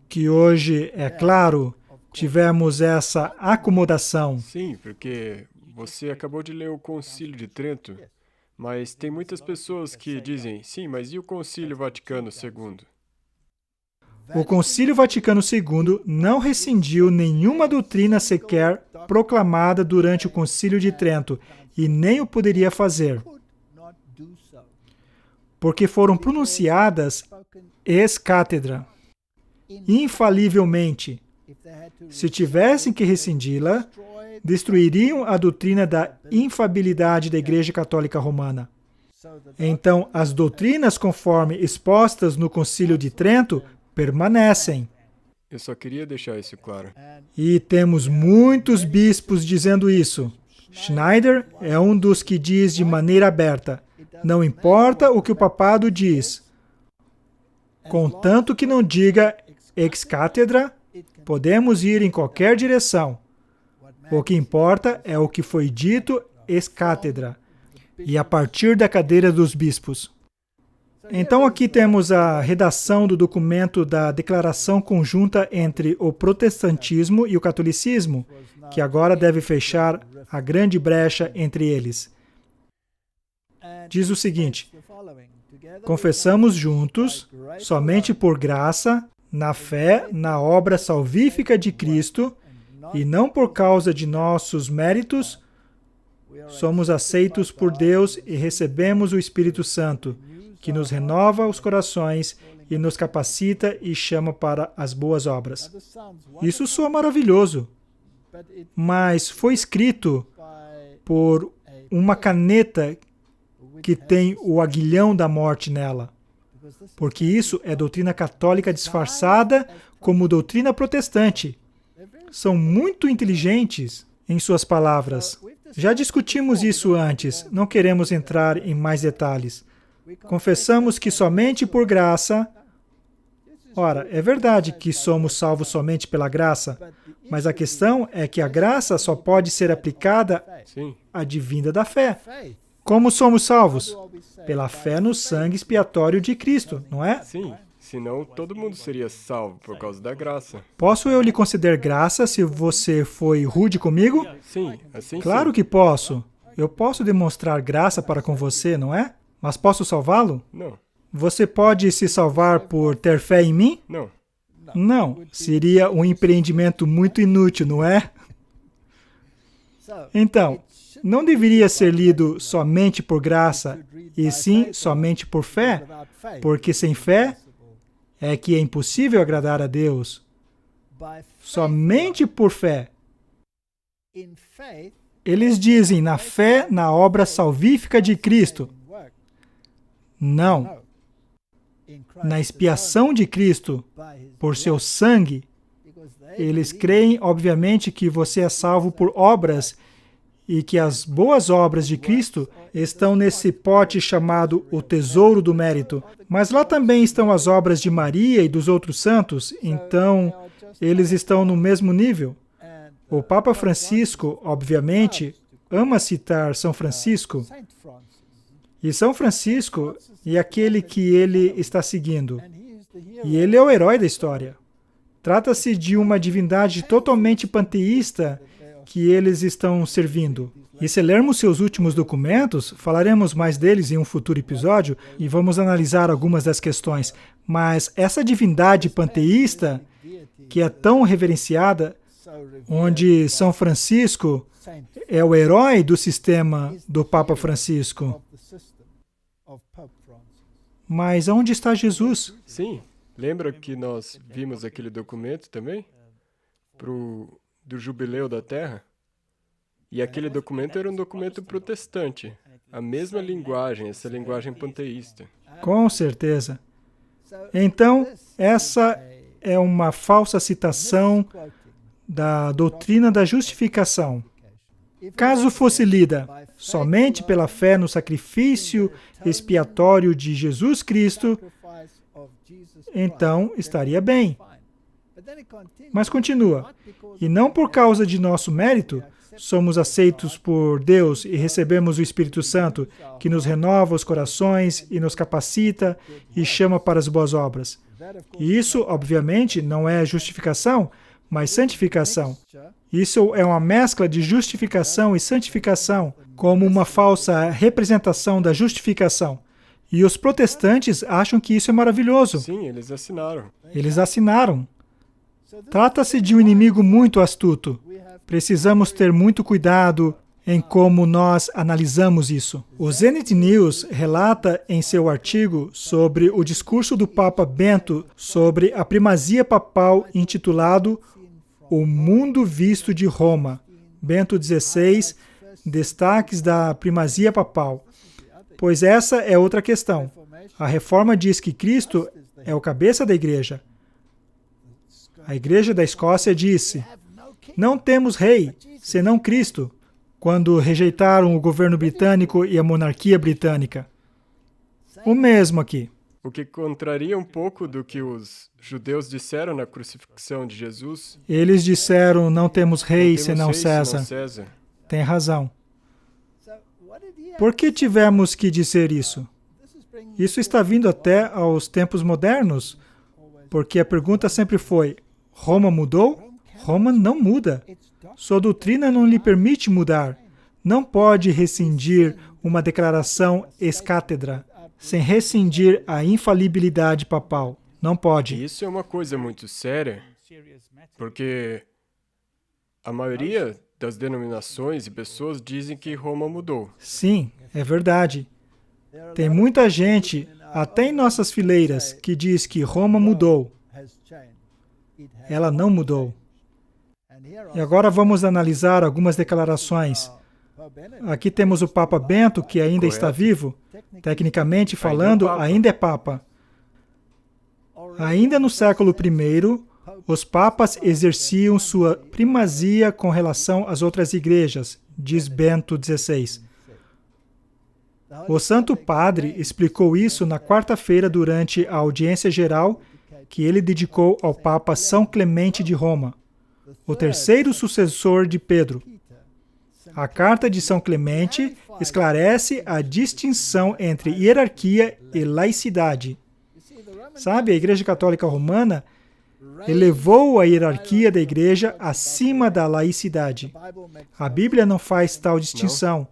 que hoje, é claro, tivemos essa acomodação. Sim, porque você acabou de ler o Concílio de Trento, mas tem muitas pessoas que dizem, sim, mas e o Concílio Vaticano II? O Concílio Vaticano II não rescindiu nenhuma doutrina sequer proclamada durante o Concílio de Trento e nem o poderia fazer, porque foram pronunciadas ex cátedra, infalivelmente. Se tivessem que rescindi-la, destruiriam a doutrina da infalibilidade da Igreja Católica Romana. Então, as doutrinas conforme expostas no Concílio de Trento permanecem. Eu só queria deixar isso claro. E temos muitos bispos dizendo isso. Schneider é um dos que diz de maneira aberta, não importa o que o papado diz, contanto que não diga ex cátedra, podemos ir em qualquer direção. O que importa é o que foi dito ex cátedra, e a partir da cadeira dos bispos. Então aqui temos a redação do documento da declaração conjunta entre o protestantismo e o catolicismo, que agora deve fechar a grande brecha entre eles. Diz o seguinte: confessamos juntos, somente por graça, na fé, na obra salvífica de Cristo, e não por causa de nossos méritos, somos aceitos por Deus e recebemos o Espírito Santo, que nos renova os corações e nos capacita e chama para as boas obras. Isso soa maravilhoso, mas foi escrito por uma caneta que tem o aguilhão da morte nela, porque isso é doutrina católica disfarçada como doutrina protestante. São muito inteligentes em suas palavras. Já discutimos isso antes, não queremos entrar em mais detalhes. Confessamos que somente por graça... Ora, é verdade que somos salvos somente pela graça, mas a questão é que a graça só pode ser aplicada advinda da fé. Como somos salvos? Pela fé no sangue expiatório de Cristo, não é? Sim, senão todo mundo seria salvo por causa da graça. Posso eu lhe conceder graça se você foi rude comigo? Sim, assim Claro sim. que posso. Eu posso demonstrar graça para com você, não é? Mas posso salvá-lo? Não, Você pode se salvar por ter fé em mim? não. Não. Seria um empreendimento muito inútil, não é? Então, não deveria ser lido somente por graça, e sim somente por fé, porque sem fé é que é impossível agradar a Deus. Somente por fé. Eles dizem na fé na obra salvífica de Cristo. Não. Na expiação de Cristo, por seu sangue. Eles creem, obviamente, que você é salvo por obras e que as boas obras de Cristo estão nesse pote chamado o tesouro do mérito. Mas lá também estão as obras de Maria e dos outros santos, então eles estão no mesmo nível. O Papa Francisco, obviamente, ama citar São Francisco. E São Francisco é aquele que ele está seguindo. E ele é o herói da história. Trata-se de uma divindade totalmente panteísta que eles estão servindo. E se lermos seus últimos documentos, falaremos mais deles em um futuro episódio e vamos analisar algumas das questões. Mas essa divindade panteísta, que é tão reverenciada, onde São Francisco é o herói do sistema do Papa Francisco. Mas onde está Jesus? Sim, lembra que nós vimos aquele documento também? Do Jubileu da Terra? E aquele documento era um documento protestante. A mesma linguagem, essa linguagem panteísta. Com certeza. Então, essa é uma falsa citação da doutrina da justificação. Caso fosse lida somente pela fé no sacrifício expiatório de Jesus Cristo, então estaria bem. Mas continua. E não por causa de nosso mérito, somos aceitos por Deus e recebemos o Espírito Santo, que nos renova os corações e nos capacita e chama para as boas obras. E isso, obviamente, não é justificação, mas santificação. Isso é uma mescla de justificação e santificação, como uma falsa representação da justificação. E os protestantes acham que isso é maravilhoso. Sim, eles assinaram. Eles assinaram. Trata-se de um inimigo muito astuto. Precisamos ter muito cuidado em como nós analisamos isso. O Zenit News relata em seu artigo sobre o discurso do Papa Bento sobre a primazia papal intitulado O Mundo Visto de Roma. Bento XVI, destaques da primazia papal. Pois essa é outra questão. A Reforma diz que Cristo é o cabeça da Igreja. A Igreja da Escócia disse: não temos rei, senão Cristo, quando rejeitaram o governo britânico e a monarquia britânica. O mesmo aqui. O que contraria um pouco do que os judeus disseram na crucifixão de Jesus. Eles disseram, não temos rei, senão rei, César. César. Tem razão. Por que tivemos que dizer isso? Isso está vindo até aos tempos modernos, porque a pergunta sempre foi, Roma mudou? Roma não muda. Sua doutrina não lhe permite mudar. Não pode rescindir uma declaração ex-cátedra, sem rescindir a infalibilidade papal. Não pode. Isso é uma coisa muito séria, porque a maioria das denominações e pessoas dizem que Roma mudou. Sim, é verdade. Tem muita gente, até em nossas fileiras, que diz que Roma mudou. Ela não mudou. E agora vamos analisar algumas declarações. Aqui temos o Papa Bento, que ainda está vivo. Tecnicamente falando, ainda é Papa. Ainda no século I, os papas exerciam sua primazia com relação às outras igrejas, diz Bento XVI. O Santo Padre explicou isso na quarta-feira durante a audiência geral que ele dedicou ao Papa São Clemente de Roma, o terceiro sucessor de Pedro. A Carta de São Clemente esclarece a distinção entre hierarquia e laicidade. Sabe, a Igreja Católica Romana elevou a hierarquia da Igreja acima da laicidade. A Bíblia não faz tal distinção.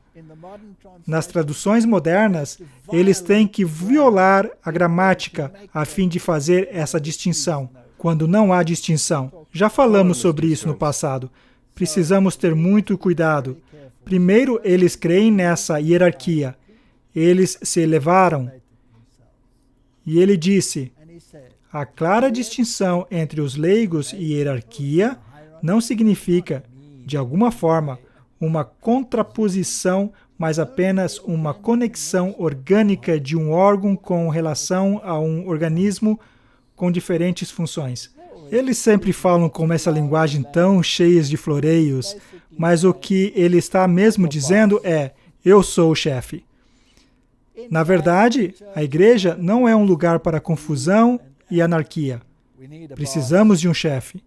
Nas traduções modernas, eles têm que violar a gramática a fim de fazer essa distinção, quando não há distinção. Já falamos sobre isso no passado. Precisamos ter muito cuidado. Primeiro, eles creem nessa hierarquia. Eles se elevaram. E ele disse, a clara distinção entre os leigos e hierarquia não significa, de alguma forma, uma contraposição, mas apenas uma conexão orgânica de um órgão com relação a um organismo com diferentes funções. Eles sempre falam com essa linguagem tão cheia de floreios, mas o que ele está mesmo dizendo é, eu sou o chefe. Na verdade, a igreja não é um lugar para confusão e anarquia. Precisamos de um chefe,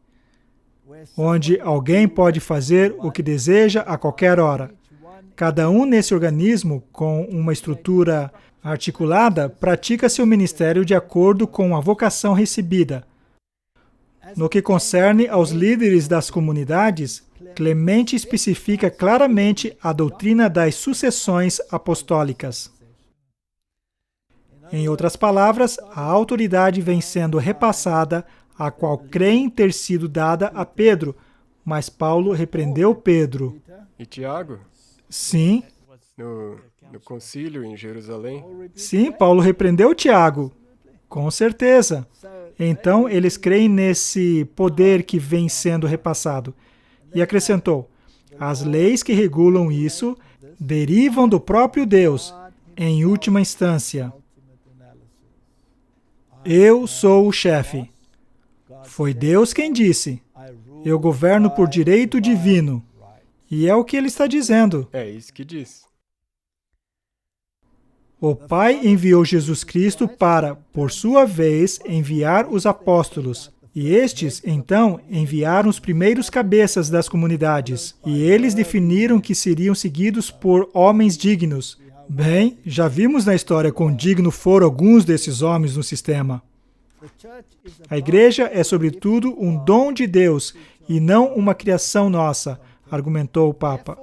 onde alguém pode fazer o que deseja a qualquer hora. Cada um nesse organismo, com uma estrutura articulada, pratica seu ministério de acordo com a vocação recebida. No que concerne aos líderes das comunidades, Clemente especifica claramente a doutrina das sucessões apostólicas. Em outras palavras, a autoridade vem sendo repassada a qual creem ter sido dada a Pedro, mas Paulo repreendeu Pedro. E Tiago? Sim. No concílio em Jerusalém? Sim, Paulo repreendeu Tiago. Com certeza. Então, eles creem nesse poder que vem sendo repassado. E acrescentou, as leis que regulam isso derivam do próprio Deus, em última instância. Eu sou o chefe. Foi Deus quem disse, eu governo por direito divino. E é o que ele está dizendo. É isso que diz. O Pai enviou Jesus Cristo para, por sua vez, enviar os apóstolos. E estes, então, enviaram os primeiros cabeças das comunidades. E eles definiram que seriam seguidos por homens dignos. Bem, já vimos na história quão digno foram alguns desses homens no sistema. A igreja é, sobretudo, um dom de Deus e não uma criação nossa, argumentou o Papa.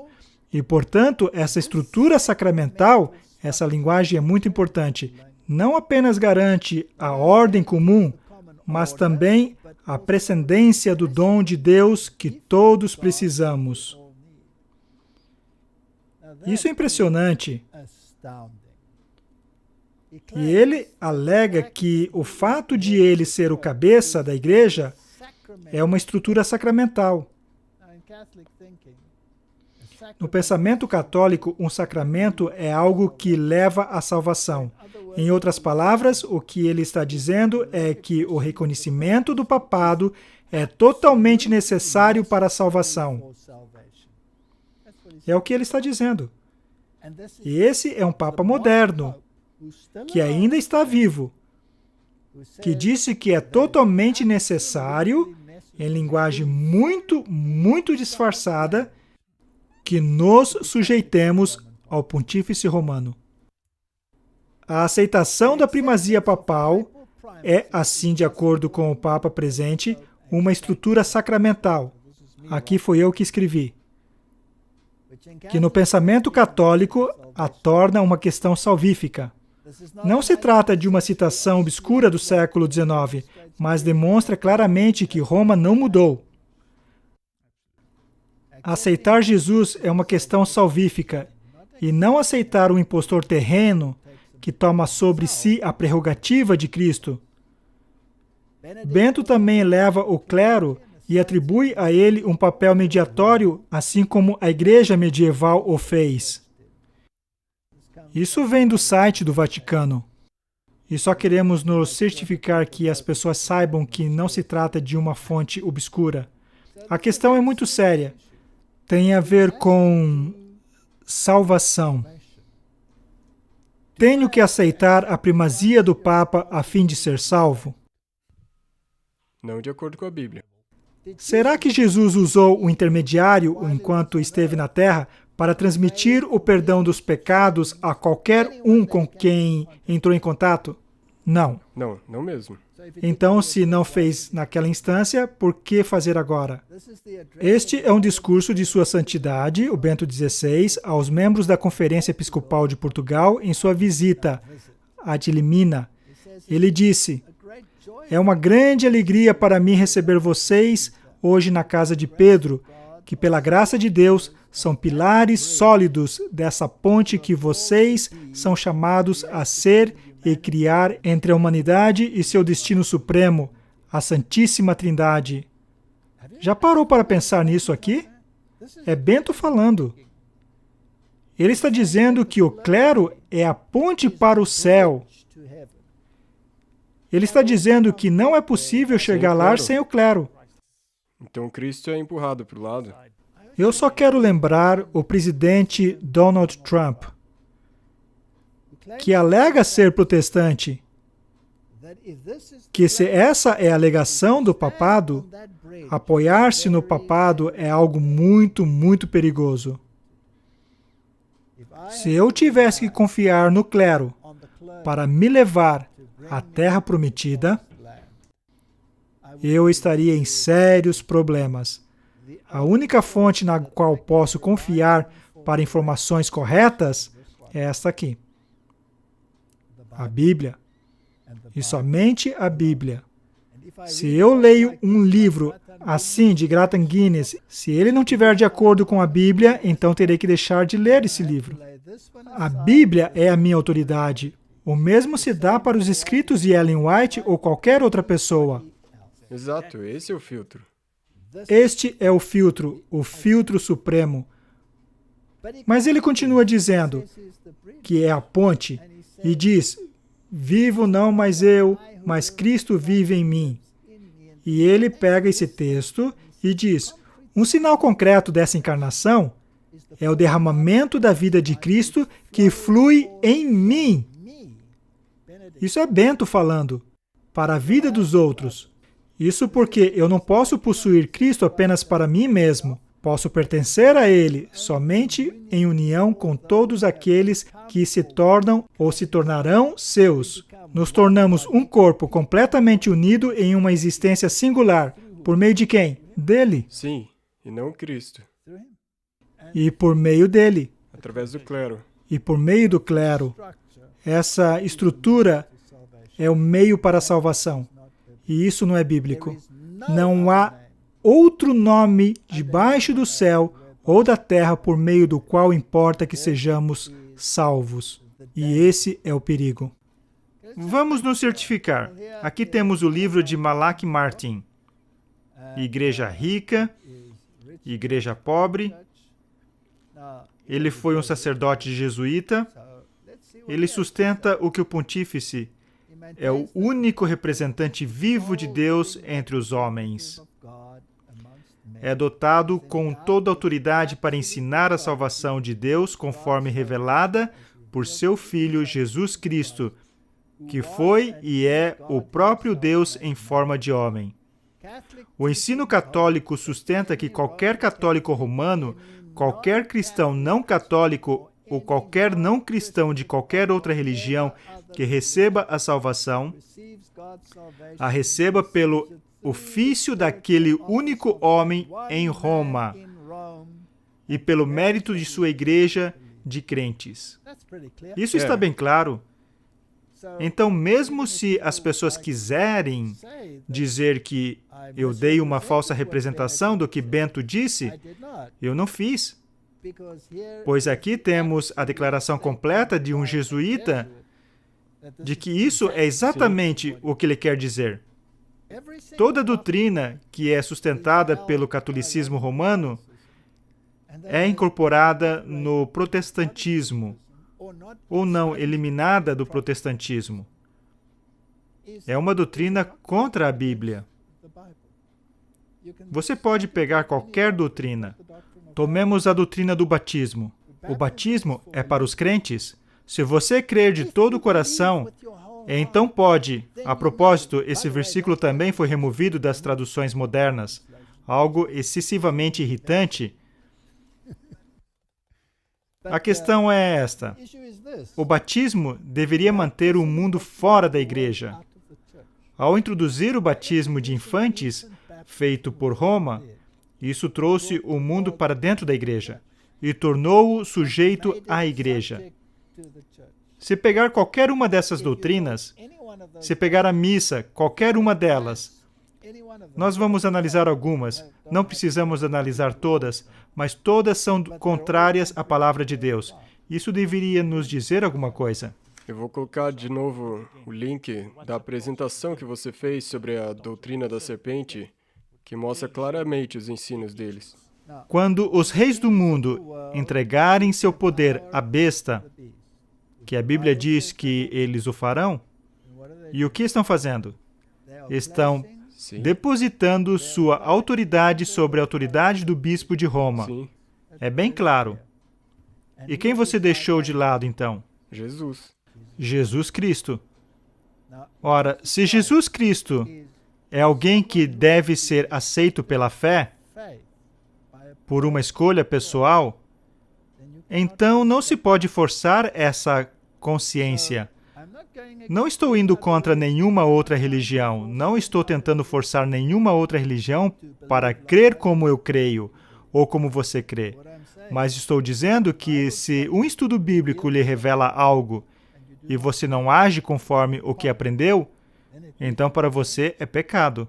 E, portanto, essa estrutura sacramental, essa linguagem é muito importante, não apenas garante a ordem comum, mas também a precedência do dom de Deus que todos precisamos. Isso é impressionante. E ele alega que o fato de ele ser o cabeça da igreja é uma estrutura sacramental. No pensamento católico, um sacramento é algo que leva à salvação. Em outras palavras, o que ele está dizendo é que o reconhecimento do papado é totalmente necessário para a salvação. É o que ele está dizendo. E esse é um Papa moderno, que ainda está vivo, que disse que é totalmente necessário, em linguagem muito disfarçada, que nos sujeitemos ao Pontífice Romano. A aceitação da primazia papal é, assim, de acordo com o Papa presente, uma estrutura sacramental. Aqui foi eu que escrevi. Que no pensamento católico a torna uma questão salvífica. Não se trata de uma citação obscura do século XIX, mas demonstra claramente que Roma não mudou. Aceitar Jesus é uma questão salvífica, e não aceitar um impostor terreno que toma sobre si a prerrogativa de Cristo. Bento também eleva o clero e atribui a ele um papel mediatório, assim como a Igreja medieval o fez. Isso vem do site do Vaticano. E só queremos nos certificar que as pessoas saibam que não se trata de uma fonte obscura. A questão é muito séria. Tem a ver com salvação. Tenho que aceitar a primazia do Papa a fim de ser salvo? Não de acordo com a Bíblia. Será que Jesus usou o intermediário enquanto esteve na Terra para transmitir o perdão dos pecados a qualquer um com quem entrou em contato? Não. Não mesmo. Então, se não fez naquela instância, por que fazer agora? Este é um discurso de Sua Santidade, o Bento XVI, aos membros da Conferência Episcopal de Portugal em sua visita a Tilimina. Ele disse: "É uma grande alegria para mim receber vocês hoje na casa de Pedro, que pela graça de Deus são pilares sólidos dessa ponte que vocês são chamados a ser e criar entre a humanidade e seu destino supremo, a Santíssima Trindade." Já parou para pensar nisso aqui? É Bento falando. Ele está dizendo que o clero é a ponte para o céu. Ele está dizendo que não é possível chegar lá sem o clero. Então Cristo é empurrado para o lado. Eu só quero lembrar o presidente Donald Trump, que alega ser protestante, que se essa é a alegação do papado, apoiar-se no papado é algo muito perigoso. Se eu tivesse que confiar no clero para me levar à Terra Prometida, eu estaria em sérios problemas. A única fonte na qual posso confiar para informações corretas é esta aqui. A Bíblia. E somente a Bíblia. Se eu leio um livro assim de Grattan Guinness, se ele não estiver de acordo com a Bíblia, então terei que deixar de ler esse livro. A Bíblia é a minha autoridade. O mesmo se dá para os escritos de Ellen White ou qualquer outra pessoa. Exato, esse é o filtro. Este é o filtro supremo. Mas ele continua dizendo que é a ponte e diz: "Vivo não mais eu, mas Cristo vive em mim." E ele pega esse texto e diz: um sinal concreto dessa encarnação é o derramamento da vida de Cristo que flui em mim. Isso é Bento falando, para a vida dos outros. Isso porque eu não posso possuir Cristo apenas para mim mesmo. Posso pertencer a Ele somente em união com todos aqueles que se tornam ou se tornarão seus. Nos tornamos um corpo completamente unido em uma existência singular. Por meio de quem? dele Sim, e não Cristo, e por meio dele. através do clero. E por meio do clero, essa estrutura é o meio para a salvação. E isso não é bíblico. Não há outro nome debaixo do céu ou da terra por meio do qual importa que sejamos salvos. E esse é o perigo. Vamos nos certificar. Aqui temos o livro de Malak Martin. Igreja rica, igreja pobre. Ele foi um sacerdote jesuíta. Ele sustenta o que o pontífice é o único representante vivo de Deus entre os homens. É dotado com toda a autoridade para ensinar a salvação de Deus conforme revelada por seu Filho Jesus Cristo, que foi e é o próprio Deus em forma de homem. O ensino católico sustenta que qualquer católico romano, qualquer cristão não católico ou qualquer não cristão de qualquer outra religião que receba a salvação, a receba pelo ofício daquele único homem em Roma e pelo mérito de sua igreja de crentes. Isso está bem claro. Então, mesmo se as pessoas quiserem dizer que eu dei uma falsa representação do que Bento disse, eu não fiz. Pois aqui temos a declaração completa de um jesuíta de que isso é exatamente o que ele quer dizer. Toda doutrina que é sustentada pelo catolicismo romano é incorporada no protestantismo, ou não eliminada do protestantismo. É uma doutrina contra a Bíblia. Você pode pegar qualquer doutrina. Tomemos a doutrina do batismo. O batismo é para os crentes. Se você crer de todo o coração, então pode. A propósito, esse versículo também foi removido das traduções modernas. Algo excessivamente irritante. A questão é esta. O batismo deveria manter o mundo fora da igreja. Ao introduzir o batismo de infantes, feito por Roma, isso trouxe o mundo para dentro da igreja e tornou-o sujeito à igreja. Se pegar qualquer uma dessas doutrinas, se pegar a missa, qualquer uma delas, nós vamos analisar algumas, não precisamos analisar todas, mas todas são contrárias à palavra de Deus. Isso deveria nos dizer alguma coisa. Eu vou colocar de novo o link da apresentação que você fez sobre a doutrina da serpente, que mostra claramente os ensinos deles. Quando os reis do mundo entregarem seu poder à besta, que a Bíblia diz que eles o farão, e o que estão fazendo? Estão depositando sua autoridade sobre a autoridade do bispo de Roma. Sim. É bem claro. E quem você deixou de lado, então? Jesus. Jesus Cristo. Ora, se Jesus Cristo é alguém que deve ser aceito pela fé, por uma escolha pessoal, então não se pode forçar essa consciência. Não estou indo contra nenhuma outra religião. Não estou tentando forçar nenhuma outra religião para crer como eu creio, ou como você crê. Mas estou dizendo que se um estudo bíblico lhe revela algo e você não age conforme o que aprendeu, então para você é pecado.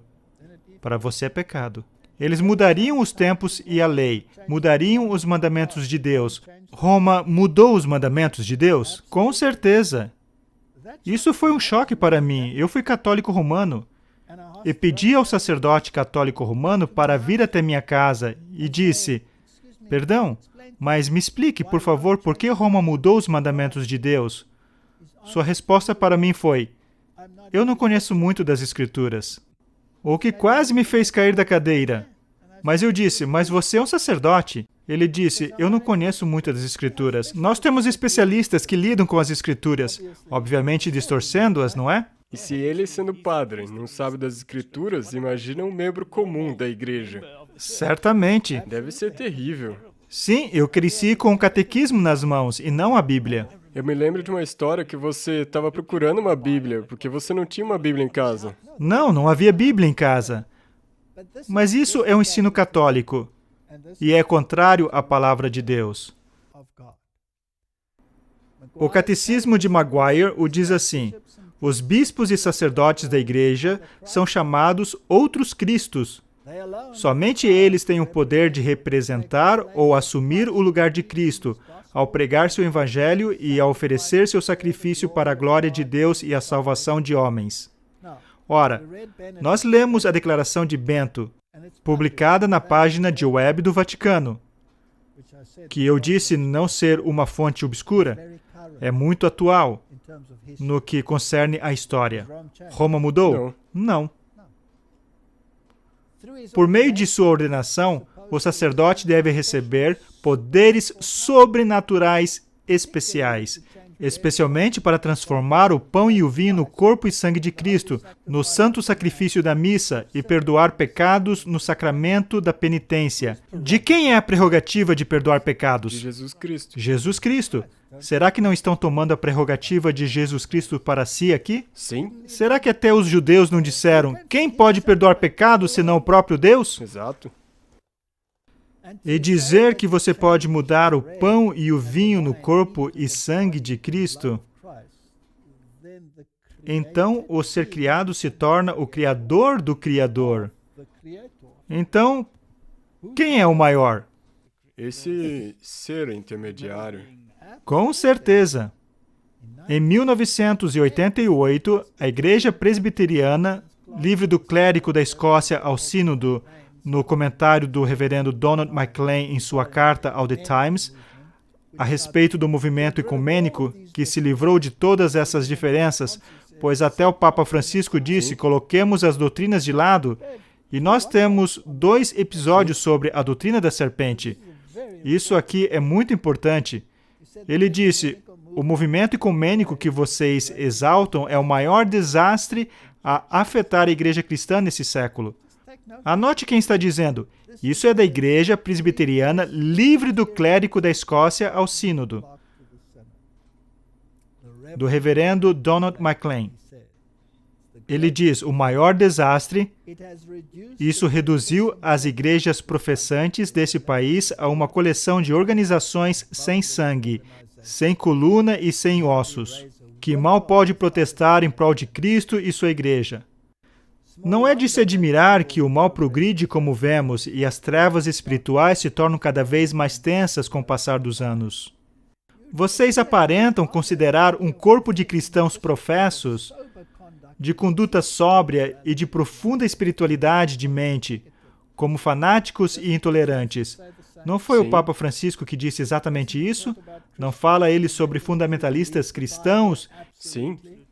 Para você é pecado. Eles mudariam os tempos e a lei, mudariam os mandamentos de Deus. Roma mudou os mandamentos de Deus? Com certeza. Isso foi um choque para mim. Eu fui católico romano e pedi ao sacerdote católico romano para vir até minha casa e disse, perdão, mas me explique, por favor, por que Roma mudou os mandamentos de Deus? Sua resposta para mim foi, eu não conheço muito das Escrituras. O que quase me fez cair da cadeira. Mas eu disse, mas você é um sacerdote. Ele disse, eu não conheço muito das Escrituras. Nós temos especialistas que lidam com as Escrituras, obviamente distorcendo-as, não é? E se ele, sendo padre, não sabe das Escrituras, imagina um membro comum da igreja. Certamente. Deve ser terrível. Sim, eu cresci com o catequismo nas mãos e não a Bíblia. Eu me lembro de uma história que você estava procurando uma Bíblia, porque você não tinha uma Bíblia em casa. Não havia Bíblia em casa. Mas isso é um ensino católico e é contrário à palavra de Deus. O Catecismo de Maguire o diz assim: os bispos e sacerdotes da igreja são chamados outros cristos. Somente eles têm o poder de representar ou assumir o lugar de Cristo, ao pregar seu evangelho e a oferecer seu sacrifício para a glória de Deus e a salvação de homens. Ora, nós lemos a declaração de Bento, publicada na página de web do Vaticano, que eu disse não ser uma fonte obscura. É muito atual no que concerne à história. Roma mudou? Não. Por meio de sua ordenação, o sacerdote deve receber poderes sobrenaturais especiais, especialmente para transformar o pão e o vinho no corpo e sangue de Cristo, no santo sacrifício da missa e perdoar pecados no sacramento da penitência. De quem é a prerrogativa de perdoar pecados? De Jesus Cristo. Jesus Cristo. Será que não estão tomando a prerrogativa de Jesus Cristo para si aqui? Sim. Será que até os judeus não disseram: quem pode perdoar pecados senão o próprio Deus? Exato. E dizer que você pode mudar o pão e o vinho no corpo e sangue de Cristo, então o ser criado se torna o Criador do Criador. Então, quem é o maior? Esse ser intermediário. Com certeza. Em 1988, a Igreja Presbiteriana, livre do clérigo da Escócia ao Sínodo, no comentário do reverendo Donald MacLean em sua carta ao The Times, a respeito do movimento ecumênico, que se livrou de todas essas diferenças, pois até o Papa Francisco disse: coloquemos as doutrinas de lado, e nós temos 2 episódios sobre a doutrina da serpente. Isso aqui é muito importante. Ele disse: o movimento ecumênico que vocês exaltam é o maior desastre a afetar a igreja cristã nesse século. Anote quem está dizendo. Isso é da Igreja Presbiteriana livre do clérigo da Escócia ao Sínodo, do reverendo Donald MacLean. Ele diz: o maior desastre, isso reduziu as igrejas professantes desse país a uma coleção de organizações sem sangue, sem coluna e sem ossos, que mal pode protestar em prol de Cristo e sua igreja. Não é de se admirar que o mal progride como vemos e as trevas espirituais se tornam cada vez mais tensas com o passar dos anos. Vocês aparentam considerar um corpo de cristãos professos, de conduta sóbria e de profunda espiritualidade de mente, como fanáticos e intolerantes. Não foi o Papa Francisco que disse exatamente isso? Não fala ele sobre fundamentalistas cristãos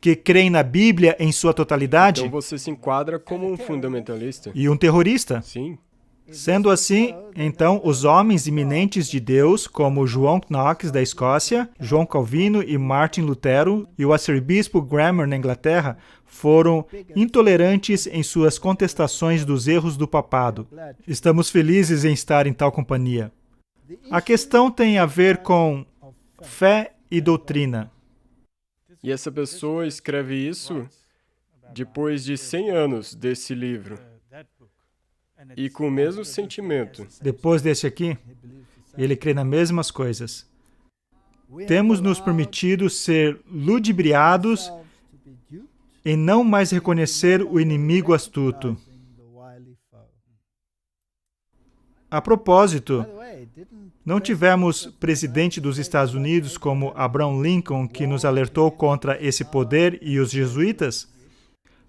que creem na Bíblia em sua totalidade? Então você se enquadra como um fundamentalista. E um terrorista? Sim. Sendo assim, então, os homens iminentes de Deus, como João Knox, da Escócia, João Calvino e Martin Lutero, e o arcebispo Grammer, na Inglaterra, foram intolerantes em suas contestações dos erros do papado. Estamos felizes em estar em tal companhia. A questão tem a ver com fé e doutrina. E essa pessoa escreve isso depois de 100 anos desse livro. E com o mesmo sentimento. Depois desse aqui, ele crê nas mesmas coisas. Temos nos permitido ser ludibriados e não mais reconhecer o inimigo astuto. A propósito, não tivemos presidente dos Estados Unidos como Abraham Lincoln que nos alertou contra esse poder e os jesuítas?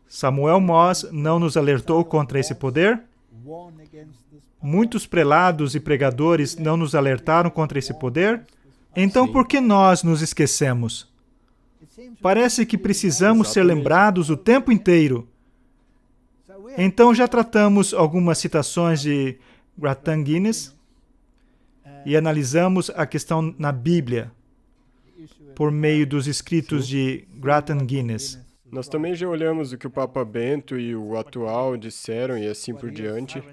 Samuel Moss não nos alertou contra esse poder? Muitos prelados e pregadores não nos alertaram contra esse poder? Então, por que nós nos esquecemos? Parece que precisamos ser lembrados o tempo inteiro. Então, já tratamos algumas citações de Grattan Guinness e analisamos a questão na Bíblia por meio dos escritos de Grattan Guinness. Nós também já olhamos o que o Papa Bento e o atual disseram e assim por diante.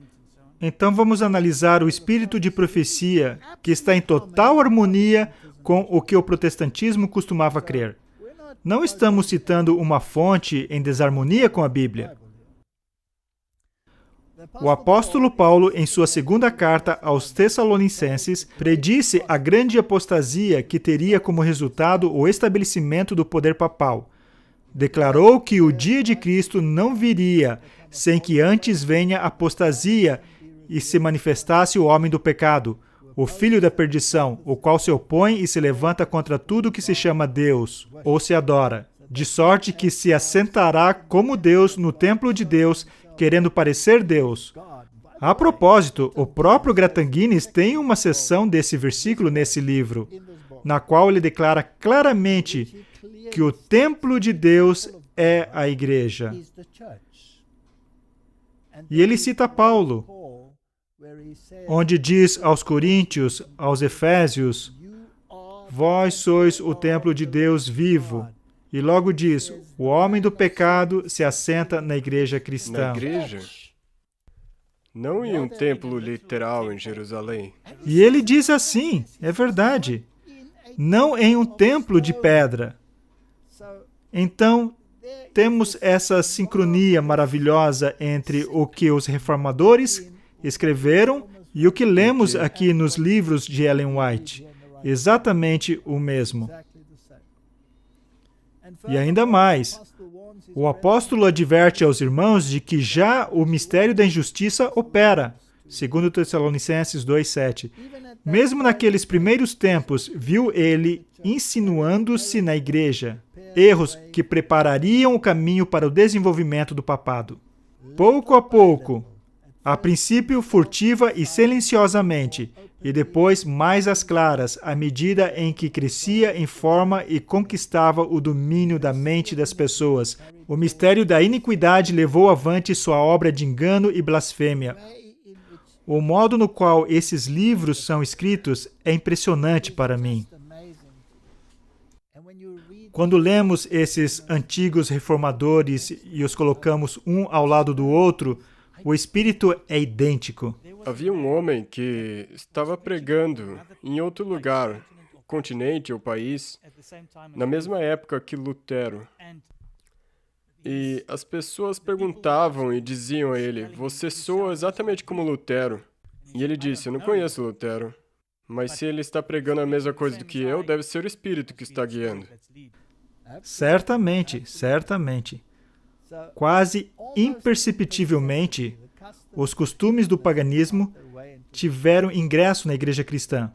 Então vamos analisar o espírito de profecia que está em total harmonia com o que o protestantismo costumava crer. Não estamos citando uma fonte em desarmonia com a Bíblia. O apóstolo Paulo, em sua segunda carta aos Tessalonicenses, predisse a grande apostasia que teria como resultado o estabelecimento do poder papal. Declarou que o dia de Cristo não viria sem que antes venha a apostasia e se manifestasse o homem do pecado, o filho da perdição, o qual se opõe e se levanta contra tudo que se chama Deus, ou se adora, de sorte que se assentará como Deus no templo de Deus, querendo parecer Deus. A propósito, o próprio Gratan Guinness tem uma seção desse versículo nesse livro, na qual ele declara claramente que o templo de Deus é a igreja. E ele cita Paulo, onde diz aos Coríntios, aos Efésios, vós sois o templo de Deus vivo. E logo diz, o homem do pecado se assenta na igreja cristã. Na igreja? Não em um templo literal em Jerusalém. E ele diz assim, é verdade, não em um templo de pedra. Então, temos essa sincronia maravilhosa entre o que os reformadores escreveram e o que lemos aqui nos livros de Ellen White. Exatamente o mesmo. E ainda mais, o apóstolo adverte aos irmãos de que já o mistério da injustiça opera, segundo Tessalonicenses 2:7. Mesmo naqueles primeiros tempos, viu ele insinuando-se na igreja, erros que preparariam o caminho para o desenvolvimento do papado. Pouco a pouco, a princípio furtiva e silenciosamente, e depois mais às claras, à medida em que crescia em forma e conquistava o domínio da mente das pessoas. O mistério da iniquidade levou avante sua obra de engano e blasfêmia. O modo no qual esses livros são escritos é impressionante para mim. Quando lemos esses antigos reformadores e os colocamos um ao lado do outro, o espírito é idêntico. Havia um homem que estava pregando em outro lugar, continente ou país, na mesma época que Lutero. E as pessoas perguntavam e diziam a ele, você soa exatamente como Lutero. E ele disse, eu não conheço Lutero, mas se ele está pregando a mesma coisa do que eu, deve ser o Espírito que está guiando. Certamente, certamente. Quase imperceptivelmente, os costumes do paganismo tiveram ingresso na igreja cristã.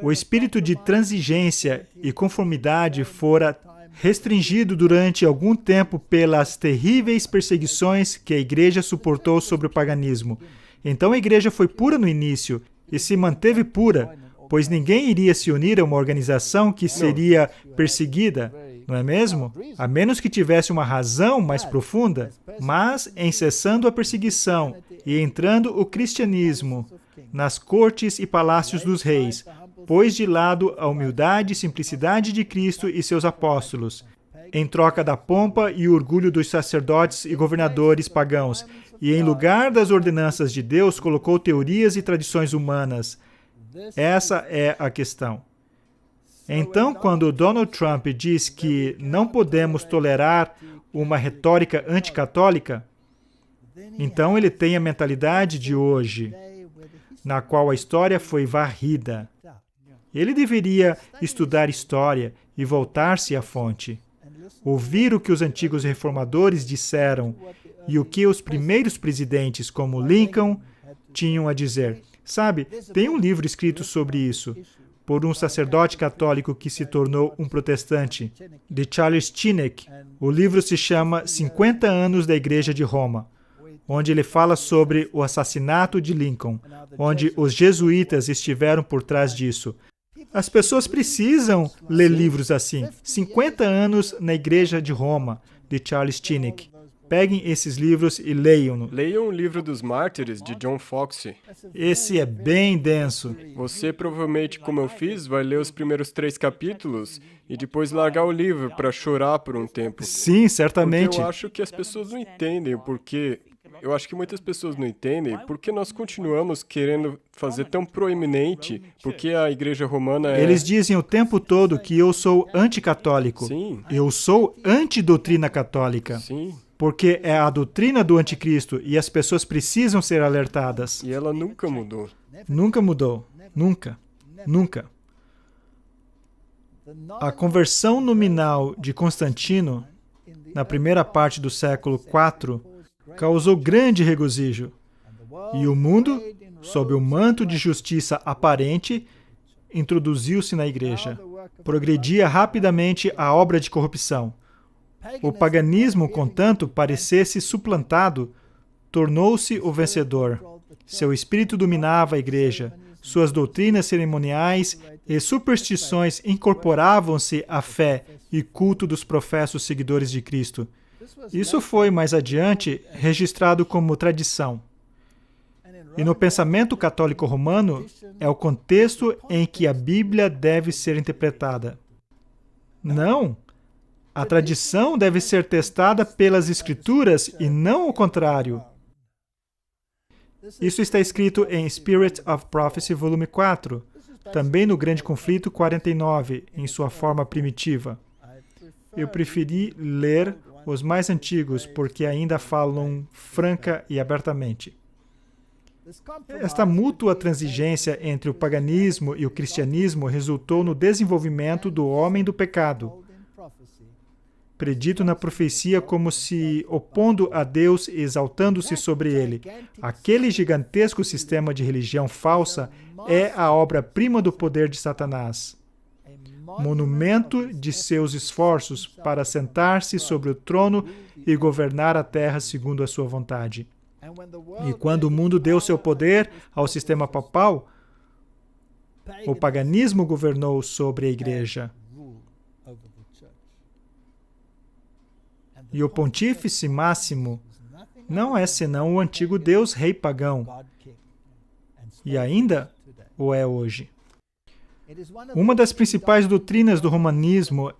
O espírito de transigência e conformidade fora restringido durante algum tempo pelas terríveis perseguições que a igreja suportou sobre o paganismo. Então a igreja foi pura no início e se manteve pura, pois ninguém iria se unir a uma organização que seria perseguida, não é mesmo? A menos que tivesse uma razão mais profunda. Mas, em cessando a perseguição e entrando o cristianismo nas cortes e palácios dos reis, pôs de lado a humildade e simplicidade de Cristo e seus apóstolos, em troca da pompa e orgulho dos sacerdotes e governadores pagãos, e em lugar das ordenanças de Deus colocou teorias e tradições humanas. Essa é a questão. Então, quando Donald Trump diz que não podemos tolerar uma retórica anticatólica, então ele tem a mentalidade de hoje, na qual a história foi varrida. Ele deveria estudar história e voltar-se à fonte, ouvir o que os antigos reformadores disseram e o que os primeiros presidentes, como Lincoln, tinham a dizer. Sabe, tem um livro escrito sobre isso, por um sacerdote católico que se tornou um protestante, de Charles Chinick. O livro se chama 50 anos da Igreja de Roma, onde ele fala sobre o assassinato de Lincoln, onde os jesuítas estiveram por trás disso. As pessoas precisam ler livros assim. 50 anos na Igreja de Roma, de Charles Chinick. Peguem esses livros e leiam-no. Leiam o livro dos Mártires, de John Foxe. Esse é bem denso. Você provavelmente, como eu fiz, vai ler os primeiros 3 capítulos e depois largar o livro para chorar por um tempo. Sim, certamente. Porque eu acho que as pessoas não entendem o porquê. Eu acho que muitas pessoas não entendem porque nós continuamos querendo fazer tão proeminente, porque a Igreja Romana é... Eles dizem o tempo todo que eu sou anticatólico. Sim. Eu sou antidoutrina católica. Sim. porque é a doutrina do anticristo e as pessoas precisam ser alertadas. E ela nunca mudou. Nunca mudou. Nunca. Nunca. A conversão nominal de Constantino, na primeira parte do século IV, causou grande regozijo. E o mundo, sob o manto de justiça aparente, introduziu-se na igreja. Progredia rapidamente a obra de corrupção. O paganismo, contanto parecesse suplantado, tornou-se o vencedor. Seu espírito dominava a igreja. Suas doutrinas cerimoniais e superstições incorporavam-se à fé e culto dos professos seguidores de Cristo. Isso foi, mais adiante, registrado como tradição. E no pensamento católico romano, é o contexto em que a Bíblia deve ser interpretada. Não! A tradição deve ser testada pelas Escrituras e não o contrário. Isso está escrito em Spirit of Prophecy, volume 4, também no Grande Conflito 49, em sua forma primitiva. Eu preferi ler os mais antigos, porque ainda falam franca e abertamente. Esta mútua transigência entre o paganismo e o cristianismo resultou no desenvolvimento do homem do pecado, predito na profecia como se opondo a Deus e exaltando-se sobre ele. Aquele gigantesco sistema de religião falsa é a obra-prima do poder de Satanás, monumento de seus esforços para sentar-se sobre o trono e governar a terra segundo a sua vontade. E quando o mundo deu seu poder ao sistema papal, o paganismo governou sobre a igreja. E o pontífice máximo não é senão o antigo Deus rei pagão. E ainda o é hoje. Uma das principais doutrinas do romanismo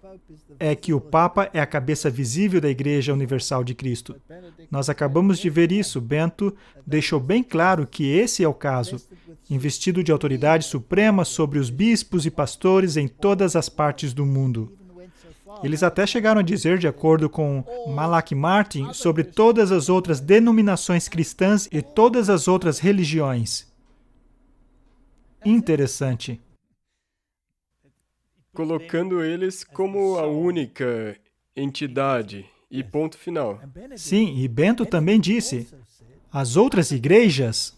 é que o Papa é a cabeça visível da Igreja Universal de Cristo. Nós acabamos de ver isso. Bento deixou bem claro que esse é o caso, investido de autoridade suprema sobre os bispos e pastores em todas as partes do mundo. Eles até chegaram a dizer, de acordo com Malachi Martin, sobre todas as outras denominações cristãs e todas as outras religiões. Interessante. Colocando eles como a única entidade e ponto final. Sim, e Bento também disse, as outras igrejas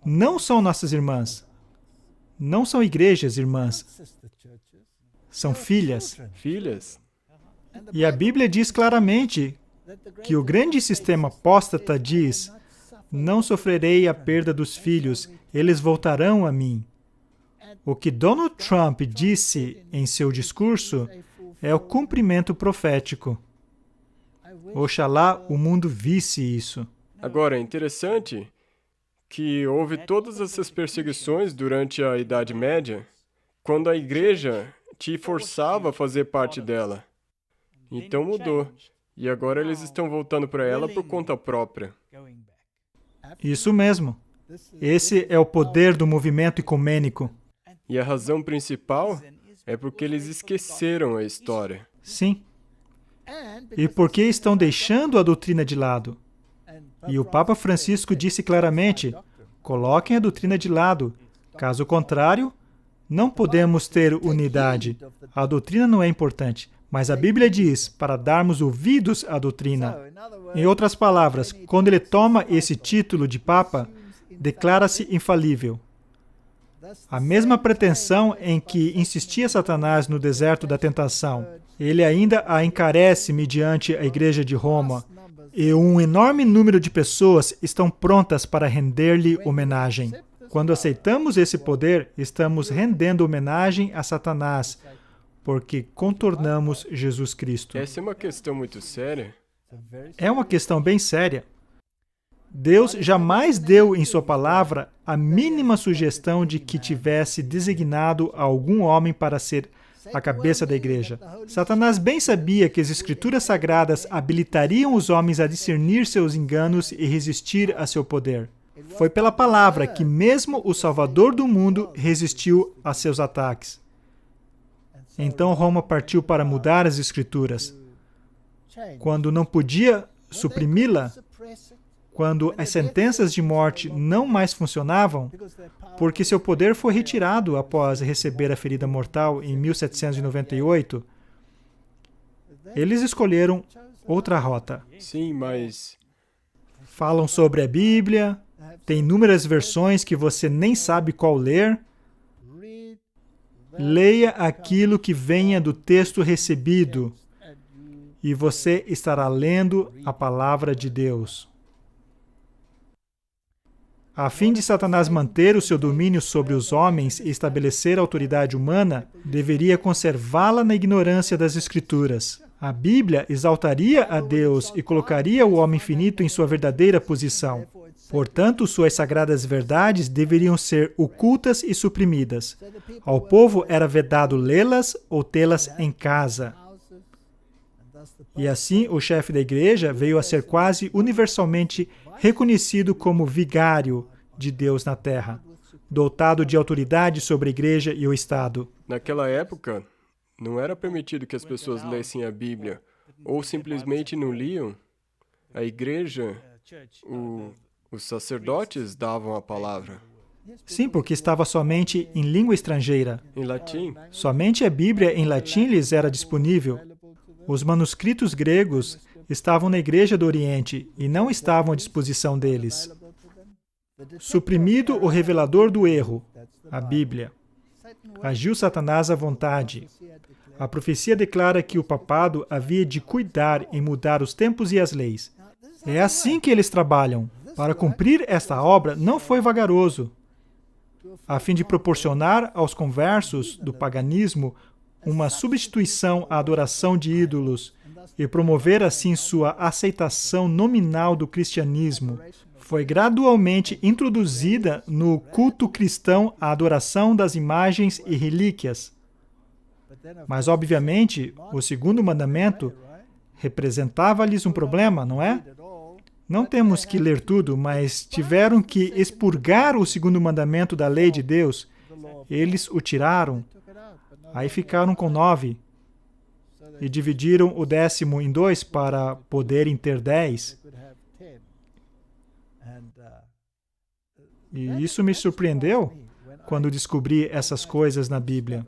não são nossas irmãs. Não são igrejas irmãs. São filhas. Filhas? E a Bíblia diz claramente que o grande sistema apóstata diz, não sofrerei a perda dos filhos, eles voltarão a mim. O que Donald Trump disse em seu discurso é o cumprimento profético. Oxalá o mundo visse isso. Agora, é interessante que houve todas essas perseguições durante a Idade Média, quando a igreja te forçava a fazer parte dela. Então mudou. E agora eles estão voltando para ela por conta própria. Isso mesmo. Esse é o poder do movimento ecumênico. E a razão principal é porque eles esqueceram a história. Sim. E porque estão deixando a doutrina de lado. E o Papa Francisco disse claramente, coloquem a doutrina de lado. Caso contrário, não podemos ter unidade. A doutrina não é importante, mas a Bíblia diz para darmos ouvidos à doutrina. Em outras palavras, quando ele toma esse título de Papa, declara-se infalível. A mesma pretensão em que insistia Satanás no deserto da tentação, ele ainda a encarece mediante a Igreja de Roma, e um enorme número de pessoas estão prontas para render-lhe homenagem. Quando aceitamos esse poder, estamos rendendo homenagem a Satanás, porque contornamos Jesus Cristo. Essa é uma questão muito séria. É uma questão bem séria. Deus jamais deu em sua palavra a mínima sugestão de que tivesse designado algum homem para ser a cabeça da igreja. Satanás bem sabia que as Escrituras Sagradas habilitariam os homens a discernir seus enganos e resistir a seu poder. Foi pela palavra que mesmo o Salvador do mundo resistiu a seus ataques. Então Roma partiu para mudar as Escrituras. Quando não podia suprimi-la, quando as sentenças de morte não mais funcionavam, porque seu poder foi retirado após receber a ferida mortal em 1798, eles escolheram outra rota. Sim, mas Falam sobre a Bíblia, tem inúmeras versões que você nem sabe qual ler. Leia aquilo que venha do texto recebido e você estará lendo a palavra de Deus. A fim de Satanás manter o seu domínio sobre os homens e estabelecer a autoridade humana, deveria conservá-la na ignorância das Escrituras. A Bíblia exaltaria a Deus e colocaria o homem finito em sua verdadeira posição. Portanto, suas sagradas verdades deveriam ser ocultas e suprimidas. Ao povo era vedado lê-las ou tê-las em casa. E assim, o chefe da igreja veio a ser quase universalmente reconhecido como vigário de Deus na terra, dotado de autoridade sobre a igreja e o Estado. naquela época não era permitido que as pessoas lessem a Bíblia ou simplesmente não liam. A igreja, os sacerdotes davam a palavra Sim, porque estava somente em língua estrangeira. em latim. Somente a Bíblia em latim lhes era disponível. Os manuscritos gregos estavam na igreja do Oriente e não estavam à disposição deles. Suprimido o revelador do erro, a Bíblia. Agiu Satanás à vontade. A profecia declara que o papado havia de cuidar em mudar os tempos e as leis. É assim que eles trabalham. Para cumprir esta obra, não foi vagaroso. A fim de proporcionar aos conversos do paganismo uma substituição à adoração de ídolos e promover assim sua aceitação nominal do cristianismo, foi gradualmente introduzida no culto cristão a adoração das imagens e relíquias. Mas, obviamente, o segundo mandamento representava-lhes um problema, não é? Não temos que ler tudo, mas tiveram que expurgar o segundo mandamento da lei de Deus. Eles o tiraram. Aí ficaram com 9. E dividiram o 10º em 2 para poderem ter 10. E isso me surpreendeu quando descobri essas coisas na Bíblia.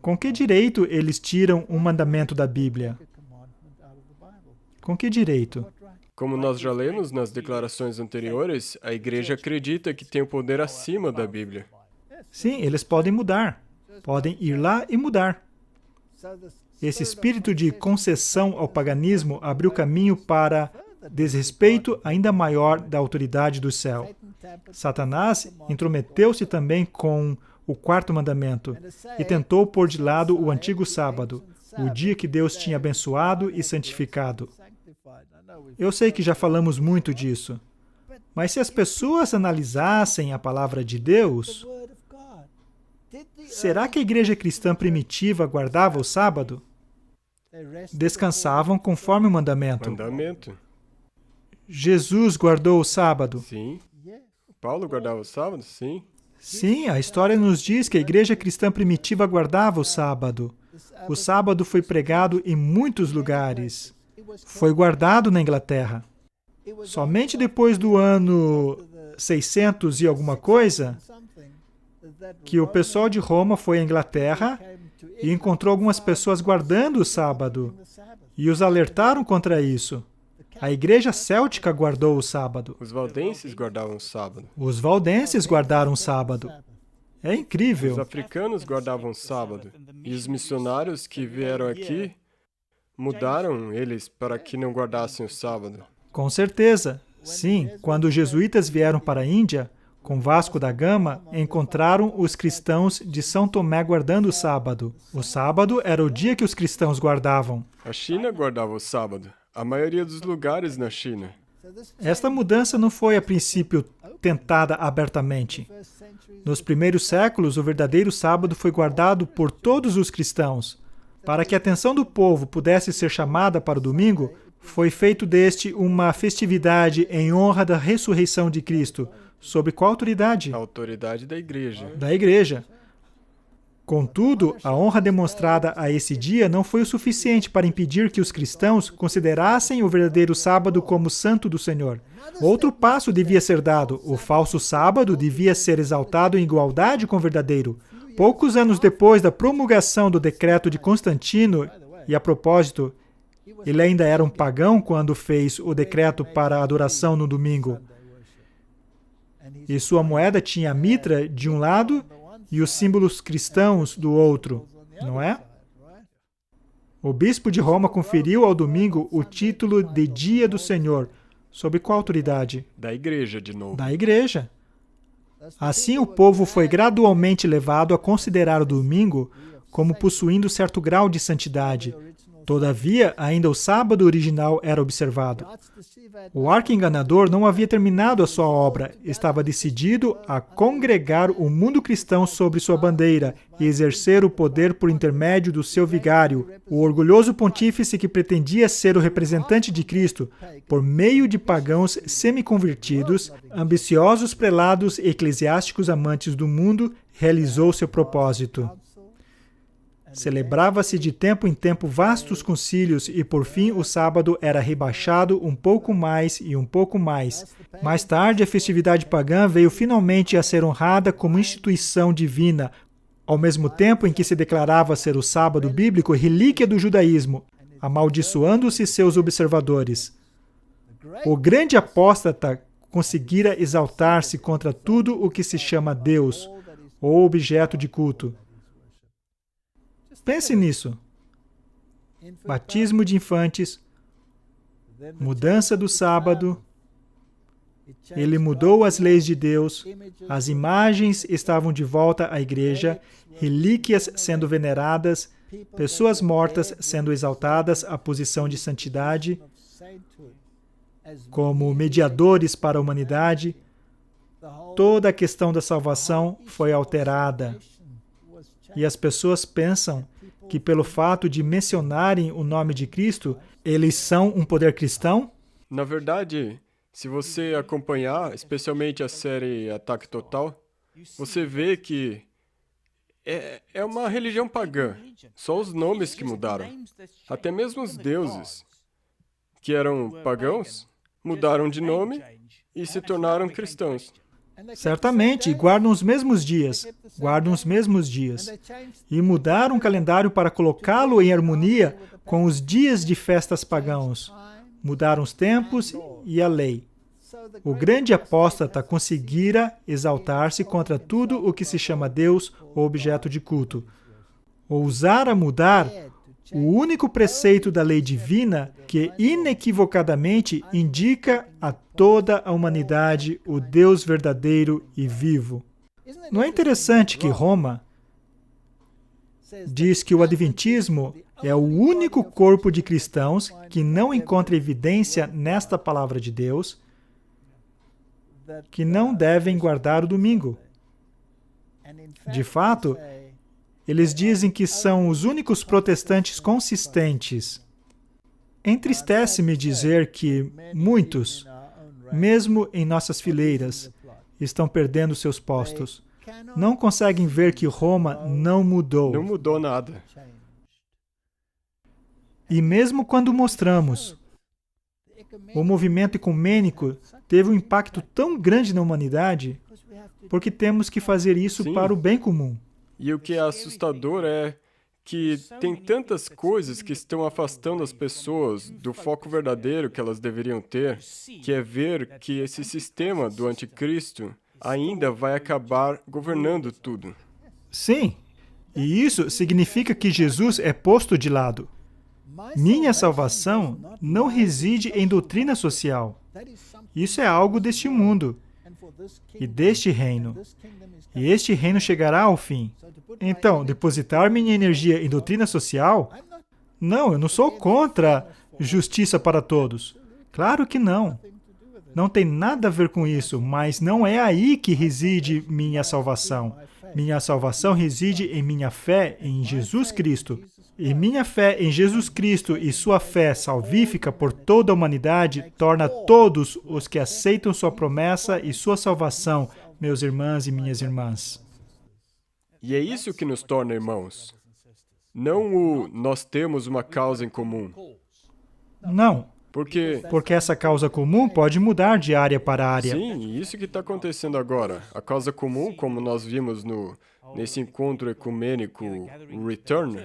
Com que direito eles tiram um mandamento da Bíblia? Com que direito? Como nós já lemos nas declarações anteriores, a igreja acredita que tem o poder acima da Bíblia. Sim, eles podem mudar. Podem ir lá e mudar. Esse espírito de concessão ao paganismo abriu caminho para desrespeito ainda maior da autoridade do céu. Satanás intrometeu-se também com o 4º mandamento e tentou pôr de lado o antigo sábado, o dia que Deus tinha abençoado e santificado. Eu sei que já falamos muito disso, mas se as pessoas analisassem a palavra de Deus, será que a igreja cristã primitiva guardava o sábado? Descansavam conforme o mandamento. Mandamento. Jesus guardou o sábado. Sim. Paulo guardava o sábado? Sim. Sim, a história nos diz que a igreja cristã primitiva guardava o sábado. O sábado foi pregado em muitos lugares. Foi guardado na Inglaterra. Somente depois do ano 600 e alguma coisa, que o pessoal de Roma foi à Inglaterra e encontrou algumas pessoas guardando o sábado e os alertaram contra isso. A igreja céltica guardou o sábado. Os valdenses guardavam o sábado. Os valdenses guardaram o sábado. É incrível. Os africanos guardavam o sábado. E os missionários que vieram aqui mudaram eles para que não guardassem o sábado. Com certeza. Sim, quando os jesuítas vieram para a Índia, com Vasco da Gama, encontraram os cristãos de São Tomé guardando o sábado. O sábado era o dia que os cristãos guardavam. A China guardava o sábado. A maioria dos lugares na China. Esta mudança não foi, a princípio, tentada abertamente. Nos primeiros séculos, o verdadeiro sábado foi guardado por todos os cristãos. Para que a atenção do povo pudesse ser chamada para o domingo, foi feito deste uma festividade em honra da ressurreição de Cristo. Sob qual autoridade? A autoridade da igreja. Da igreja. Contudo, a honra demonstrada a esse dia não foi o suficiente para impedir que os cristãos considerassem o verdadeiro sábado como santo do Senhor. Outro passo devia ser dado. O falso sábado devia ser exaltado em igualdade com o verdadeiro. Poucos anos depois da promulgação do decreto de Constantino, e a propósito, ele ainda era um pagão quando fez o decreto para a adoração no domingo. E sua moeda tinha a mitra de um lado e os símbolos cristãos do outro, não é? O bispo de Roma conferiu ao domingo o título de Dia do Senhor. Sob qual autoridade? Da igreja, de novo. Da igreja. Assim, o povo foi gradualmente levado a considerar o domingo como possuindo certo grau de santidade. Todavia, ainda o sábado original era observado. O arqui-enganador não havia terminado a sua obra, estava decidido a congregar o mundo cristão sobre sua bandeira e exercer o poder por intermédio do seu vigário, o orgulhoso pontífice que pretendia ser o representante de Cristo, por meio de pagãos semi-convertidos, ambiciosos prelados e eclesiásticos amantes do mundo, realizou seu propósito. Celebrava-se de tempo em tempo vastos concílios e, por fim, o sábado era rebaixado um pouco mais e um pouco mais. Mais tarde, a festividade pagã veio finalmente a ser honrada como instituição divina, ao mesmo tempo em que se declarava ser o sábado bíblico relíquia do judaísmo, amaldiçoando-se seus observadores. O grande apóstata conseguira exaltar-se contra tudo o que se chama Deus, ou objeto de culto. Pense nisso. Batismo de infantes, mudança do sábado, ele mudou as leis de Deus, as imagens estavam de volta à igreja, relíquias sendo veneradas, pessoas mortas sendo exaltadas à posição de santidade, como mediadores para a humanidade. Toda a questão da salvação foi alterada. E as pessoas pensam que pelo fato de mencionarem o nome de Cristo, eles são um poder cristão? Na verdade, se você acompanhar, especialmente a série Ataque Total, você vê que é uma religião pagã. Só os nomes que mudaram. Até mesmo os deuses, que eram pagãos, mudaram de nome e se tornaram cristãos. Certamente, guardam os mesmos dias. E mudaram o calendário para colocá-lo em harmonia com os dias de festas pagãos. Mudaram os tempos e a lei. O grande apóstata conseguira exaltar-se contra tudo o que se chama Deus ou objeto de culto. Ousar a mudar o único preceito da lei divina que inequivocadamente indica a toda a humanidade o Deus verdadeiro e vivo. Não é interessante que Roma diz que o Adventismo é o único corpo de cristãos que não encontra evidência nesta palavra de Deus que não devem guardar o domingo. De fato, eles dizem que são os únicos protestantes consistentes. Entristece-me dizer que muitos, mesmo em nossas fileiras, estão perdendo seus postos. Não conseguem ver que Roma não mudou. Não mudou nada. E mesmo quando mostramos, o movimento ecumênico teve um impacto tão grande na humanidade, porque temos que fazer isso Sim. para o bem comum. E o que é assustador é que tem tantas coisas que estão afastando as pessoas do foco verdadeiro que elas deveriam ter, que é ver que esse sistema do anticristo ainda vai acabar governando tudo. Sim, e isso significa que Jesus é posto de lado. Minha salvação não reside em doutrina social. Isso é algo deste mundo e deste reino. E este reino chegará ao fim. Então, depositar minha energia em doutrina social? Não, eu não sou contra justiça para todos. Claro que não. Não tem nada a ver com isso, mas não é aí que reside minha salvação. Minha salvação reside em minha fé em Jesus Cristo. E minha fé em Jesus Cristo e sua fé salvífica por toda a humanidade torna todos os que aceitam sua promessa e sua salvação, meus irmãos e minhas irmãs. E é isso que nos torna irmãos. Não o nós temos uma causa em comum. Não, Porque, porque essa causa comum pode mudar de área para área. sim, isso que está acontecendo agora. A causa comum, como nós vimos nesse encontro ecumênico Return,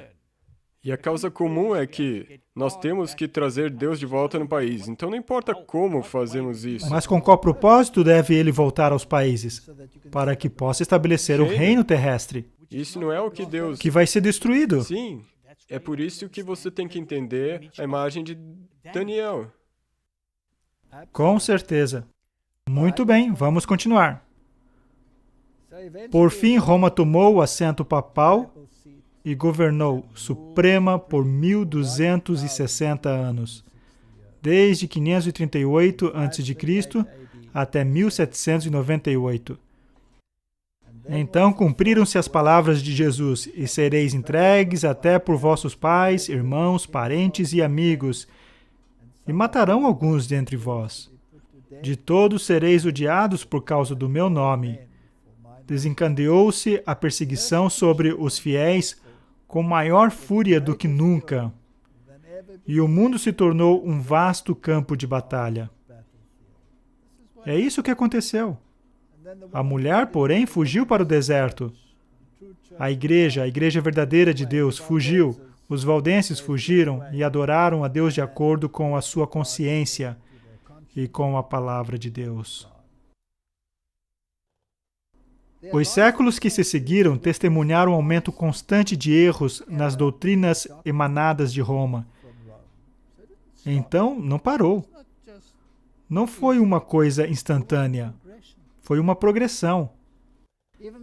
e a causa comum é que nós temos que trazer Deus de volta no país. Então não importa como fazemos isso. Mas com qual propósito deve ele voltar aos países? Para que possa estabelecer o reino terrestre, Isso não é o que Deus... que vai ser destruído. Sim, é por isso que você tem que entender a imagem de Daniel. Com certeza. Muito bem, vamos continuar. Por fim, Roma tomou o assento papal e governou suprema por 1260 anos, desde 538 a.C. até 1798. Então cumpriram-se as palavras de Jesus, e sereis entregues até por vossos pais, irmãos, parentes e amigos, e matarão alguns dentre vós. De todos sereis odiados por causa do meu nome. Desencadeou-se a perseguição sobre os fiéis com maior fúria do que nunca, e o mundo se tornou um vasto campo de batalha. É isso que aconteceu. A mulher, porém, fugiu para o deserto. A igreja verdadeira de Deus, fugiu. Os valdenses fugiram e adoraram a Deus de acordo com a sua consciência e com a palavra de Deus. Os séculos que se seguiram testemunharam um aumento constante de erros nas doutrinas emanadas de Roma. Então, não parou. Não foi uma coisa instantânea. Foi uma progressão.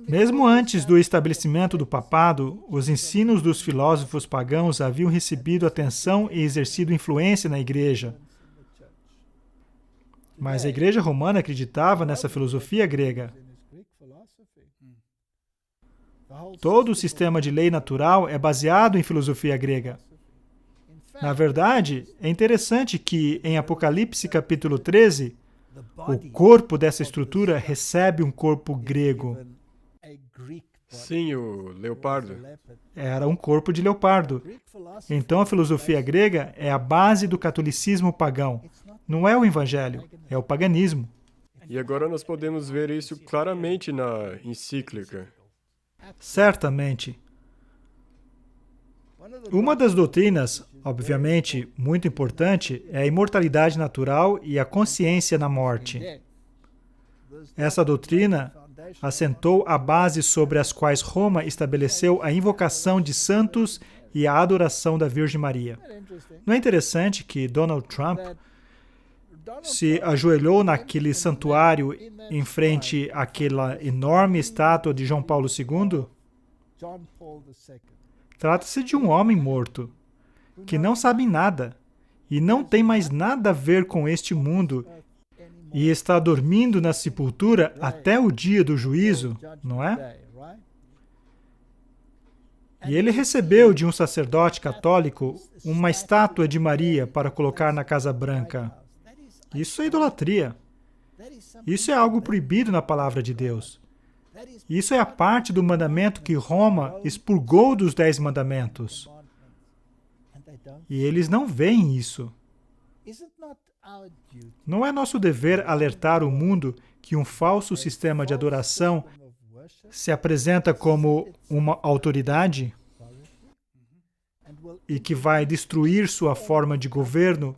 Mesmo antes do estabelecimento do papado, os ensinos dos filósofos pagãos haviam recebido atenção e exercido influência na igreja. Mas a igreja romana acreditava nessa filosofia grega. Todo o sistema de lei natural é baseado em filosofia grega. Na verdade, é interessante que, em Apocalipse capítulo 13, o corpo dessa estrutura recebe um corpo grego. Sim, o leopardo. Era um corpo de leopardo. Então a filosofia grega é a base do catolicismo pagão. Não é o evangelho, é o paganismo. E agora nós podemos ver isso claramente na encíclica. Certamente. Uma das doutrinas, obviamente muito importante, é a imortalidade natural e a consciência na morte. Essa doutrina assentou a base sobre as quais Roma estabeleceu a invocação de santos e a adoração da Virgem Maria. Não é interessante que Donald Trump se ajoelhou naquele santuário em frente àquela enorme estátua de João Paulo II? Trata-se de um homem morto, que não sabe nada, e não tem mais nada a ver com este mundo, e está dormindo na sepultura até o dia do juízo, não é? E ele recebeu de um sacerdote católico uma estátua de Maria para colocar na Casa Branca. Isso é idolatria. Isso é algo proibido na palavra de Deus. Isso é a parte do mandamento que Roma expurgou dos 10 mandamentos. E eles não veem isso. Não é nosso dever alertar o mundo que um falso sistema de adoração se apresenta como uma autoridade e que vai destruir sua forma de governo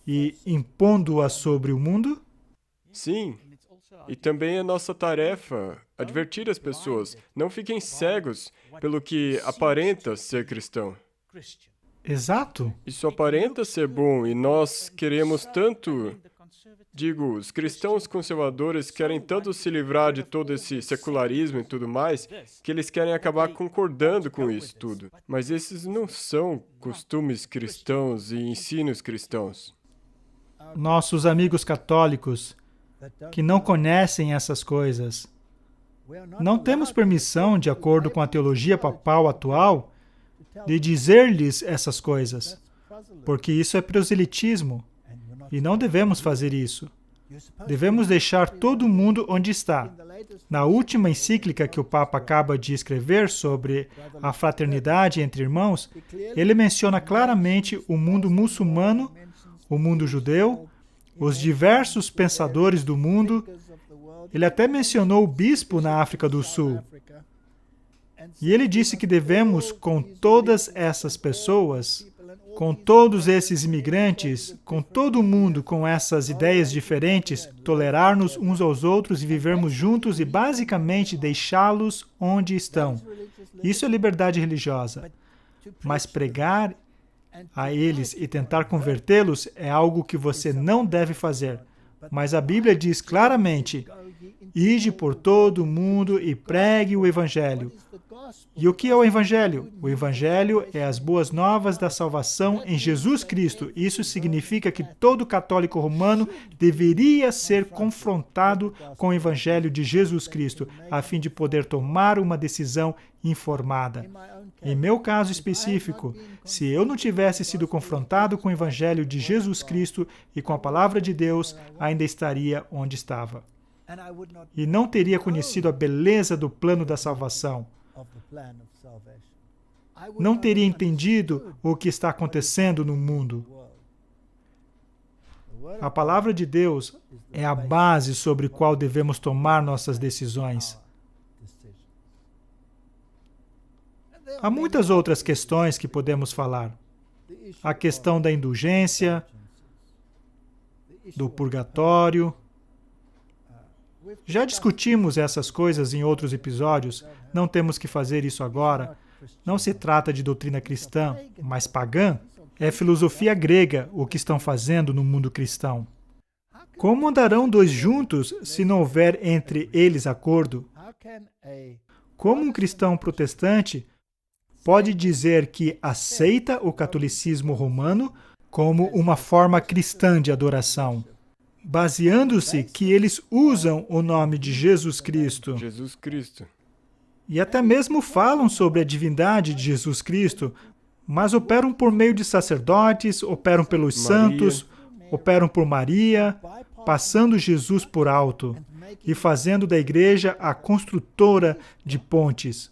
e impondo-a sobre o mundo? Sim, e também é nossa tarefa advertir as pessoas. Não fiquem cegos pelo que aparenta ser cristão. Exato. Isso aparenta ser bom e nós queremos tanto... Digo, os cristãos conservadores querem tanto se livrar de todo esse secularismo e tudo mais, que eles querem acabar concordando com isso tudo. Mas esses não são costumes cristãos e ensinos cristãos. Nossos amigos católicos que não conhecem essas coisas, não temos permissão, de acordo com a teologia papal atual, de dizer-lhes essas coisas, porque isso é proselitismo, e não devemos fazer isso. Devemos deixar todo mundo onde está. Na última encíclica que o Papa acaba de escrever sobre a fraternidade entre irmãos, ele menciona claramente o mundo muçulmano, o mundo judeu, os diversos pensadores do mundo. Ele até mencionou o bispo na África do Sul. E ele disse que devemos, com todas essas pessoas, com todos esses imigrantes, com todo mundo com essas ideias diferentes, tolerar-nos uns aos outros e vivermos juntos e basicamente deixá-los onde estão. Isso é liberdade religiosa. Mas pregar a eles e tentar convertê-los é algo que você não deve fazer. Mas a Bíblia diz claramente: ide por todo o mundo e pregue o Evangelho. E o que é o Evangelho? O Evangelho é as boas novas da salvação em Jesus Cristo. Isso significa que todo católico romano deveria ser confrontado com o Evangelho de Jesus Cristo, a fim de poder tomar uma decisão informada. Em meu caso específico, se eu não tivesse sido confrontado com o Evangelho de Jesus Cristo e com a Palavra de Deus, ainda estaria onde estava. E não teria conhecido a beleza do plano da salvação. Não teria entendido o que está acontecendo no mundo. A palavra de Deus é a base sobre a qual devemos tomar nossas decisões. Há muitas outras questões que podemos falar. A questão da indulgência, do purgatório. Já discutimos essas coisas em outros episódios, não temos que fazer isso agora. Não se trata de doutrina cristã, mas pagã. É filosofia grega o que estão fazendo no mundo cristão. Como andarão dois juntos se não houver entre eles acordo? Como um cristão protestante pode dizer que aceita o catolicismo romano como uma forma cristã de adoração, baseando-se que eles usam o nome de Jesus Cristo. Jesus Cristo. E até mesmo falam sobre a divindade de Jesus Cristo, mas operam por meio de sacerdotes, operam pelos santos, operam por Maria, passando Jesus por alto e fazendo da igreja a construtora de pontes.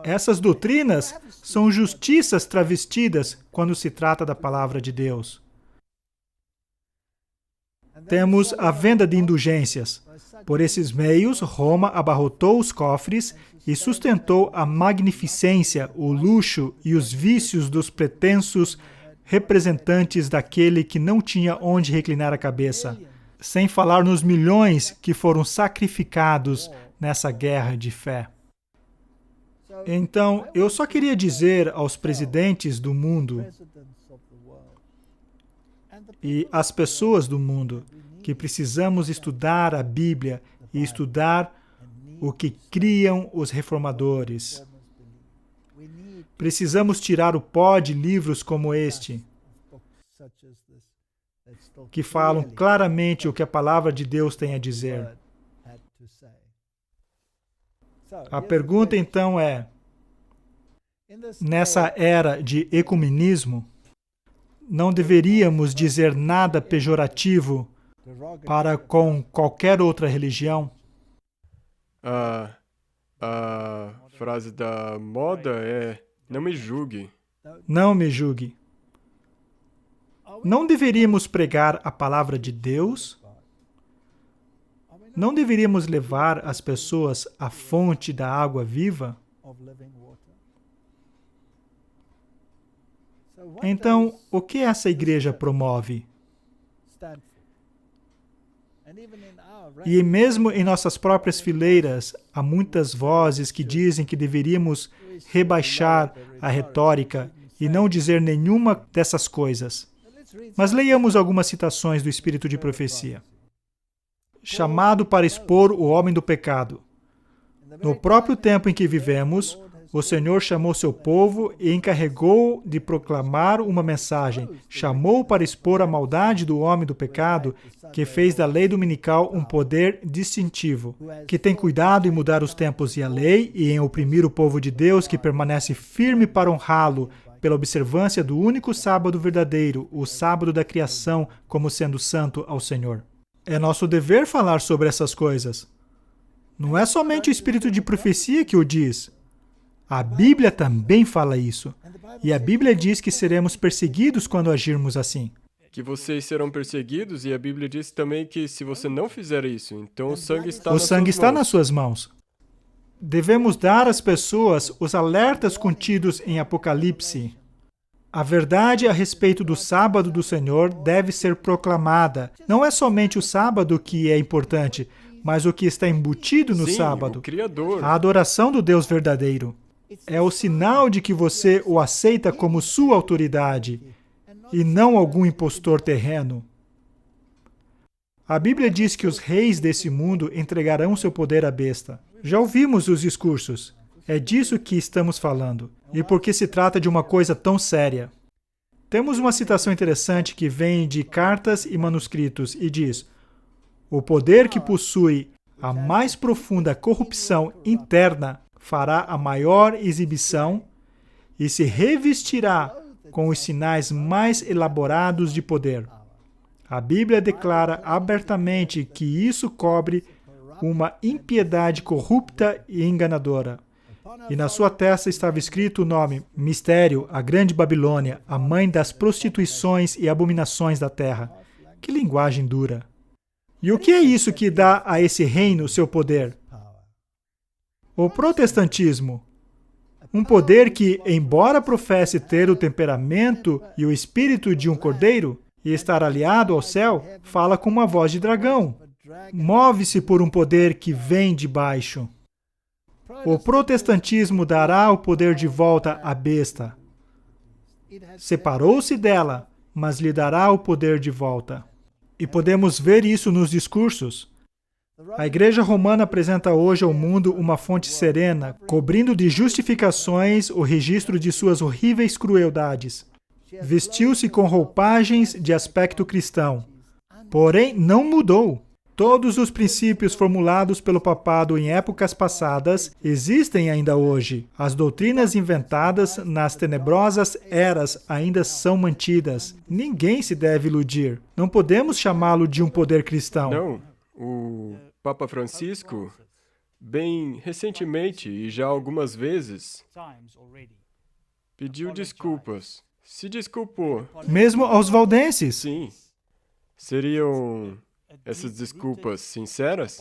Essas doutrinas são justiças travestidas quando se trata da palavra de Deus. Temos a venda de indulgências. Por esses meios, Roma abarrotou os cofres e sustentou a magnificência, o luxo e os vícios dos pretensos representantes daquele que não tinha onde reclinar a cabeça, sem falar nos milhões que foram sacrificados nessa guerra de fé. Então, eu só queria dizer aos presidentes do mundo e às pessoas do mundo que precisamos estudar a Bíblia e estudar o que criam os reformadores. Precisamos tirar o pó de livros como este, que falam claramente o que a palavra de Deus tem a dizer. A pergunta então é: nessa era de ecumenismo, não deveríamos dizer nada pejorativo para com qualquer outra religião? A frase da moda é: não me julgue. Não me julgue. Não deveríamos pregar a palavra de Deus? Não deveríamos levar as pessoas à fonte da água viva? Então, o que essa igreja promove? E mesmo em nossas próprias fileiras, há muitas vozes que dizem que deveríamos rebaixar a retórica e não dizer nenhuma dessas coisas. Mas leiamos algumas citações do Espírito de Profecia. Chamado para expor o homem do pecado. No próprio tempo em que vivemos, o Senhor chamou seu povo e encarregou de proclamar uma mensagem. Chamou para expor a maldade do homem do pecado, que fez da lei dominical um poder distintivo, que tem cuidado em mudar os tempos e a lei e em oprimir o povo de Deus, que permanece firme para honrá-lo, pela observância do único sábado verdadeiro, o sábado da criação, como sendo santo ao Senhor. É nosso dever falar sobre essas coisas. Não é somente o espírito de profecia que o diz. A Bíblia também fala isso. E a Bíblia diz que seremos perseguidos quando agirmos assim. Que vocês serão perseguidos, e a Bíblia diz também que se você não fizer isso, então o sangue está O sangue está nas suas mãos. Devemos dar às pessoas os alertas contidos em Apocalipse. A verdade a respeito do sábado do Senhor deve ser proclamada. Não é somente o sábado que é importante, mas o que está embutido no Sim, sábado. o Criador. A adoração do Deus verdadeiro. É o sinal de que você o aceita como sua autoridade e não algum impostor terreno. A Bíblia diz que os reis desse mundo entregarão seu poder à besta. Já ouvimos os discursos. É disso que estamos falando. E por que se trata de uma coisa tão séria? Temos uma citação interessante que vem de cartas e manuscritos e diz: o poder que possui a mais profunda corrupção interna fará a maior exibição e se revestirá com os sinais mais elaborados de poder. A Bíblia declara abertamente que isso cobre uma impiedade corrupta e enganadora. E na sua testa estava escrito o nome Mistério, a Grande Babilônia, a mãe das prostituições e abominações da terra. Que linguagem dura! E o que é isso que dá a esse reino seu poder? O protestantismo. Um poder que, embora professe ter o temperamento e o espírito de um cordeiro e estar aliado ao céu, fala com uma voz de dragão. Move-se por um poder que vem de baixo. O protestantismo dará o poder de volta à besta. Separou-se dela, mas lhe dará o poder de volta. E podemos ver isso nos discursos. A Igreja Romana apresenta hoje ao mundo uma fonte serena, cobrindo de justificações o registro de suas horríveis crueldades. Vestiu-se com roupagens de aspecto cristão. Porém, não mudou. Todos os princípios formulados pelo papado em épocas passadas existem ainda hoje. As doutrinas inventadas nas tenebrosas eras ainda são mantidas. Ninguém se deve iludir. Não podemos chamá-lo de um poder cristão. Não, o Papa Francisco, bem recentemente e já algumas vezes, pediu desculpas. Se desculpou. Mesmo aos valdenses. Sim. Seriam essas desculpas sinceras?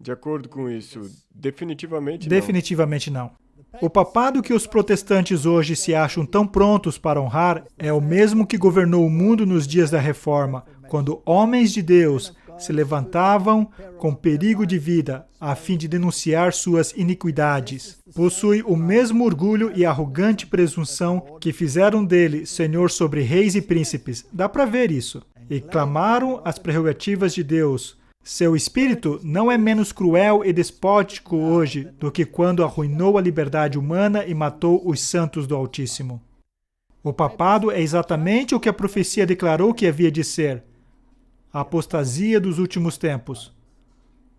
De acordo com isso, definitivamente não. Definitivamente não. O papado que os protestantes hoje se acham tão prontos para honrar é o mesmo que governou o mundo nos dias da Reforma, quando homens de Deus se levantavam com perigo de vida a fim de denunciar suas iniquidades. Possui o mesmo orgulho e arrogante presunção que fizeram dele senhor sobre reis e príncipes. Dá para ver isso. E clamaram as prerrogativas de Deus. Seu espírito não é menos cruel e despótico hoje do que quando arruinou a liberdade humana e matou os santos do Altíssimo. O papado é exatamente o que a profecia declarou que havia de ser: a apostasia dos últimos tempos.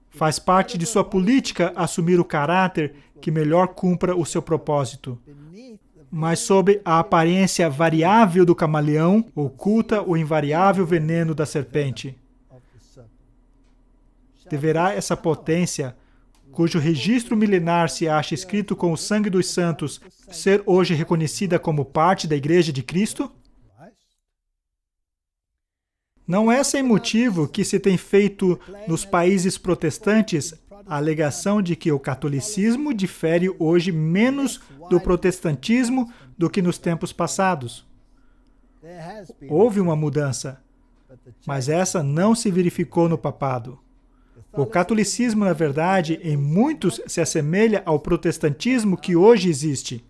Faz parte de sua política assumir o caráter que melhor cumpra o seu propósito. Mas sob a aparência variável do camaleão, oculta o invariável veneno da serpente. Deverá essa potência, cujo registro milenar se acha escrito com o sangue dos santos, ser hoje reconhecida como parte da Igreja de Cristo? Não é sem motivo que se tem feito nos países protestantes a alegação de que o catolicismo difere hoje menos do protestantismo do que nos tempos passados. Houve uma mudança, mas essa não se verificou no papado. O catolicismo, na verdade, em muitos se assemelha ao protestantismo que hoje existe,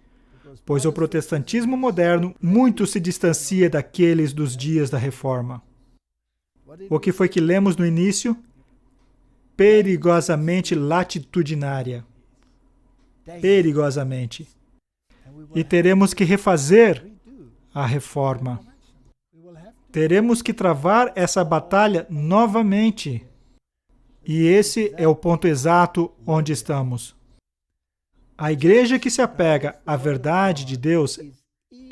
pois o protestantismo moderno muito se distancia daqueles dos dias da Reforma. O que foi que lemos no início? Perigosamente latitudinária. Perigosamente. E teremos que refazer a reforma. Teremos que travar essa batalha novamente. E esse é o ponto exato onde estamos. A igreja que se apega à verdade de Deus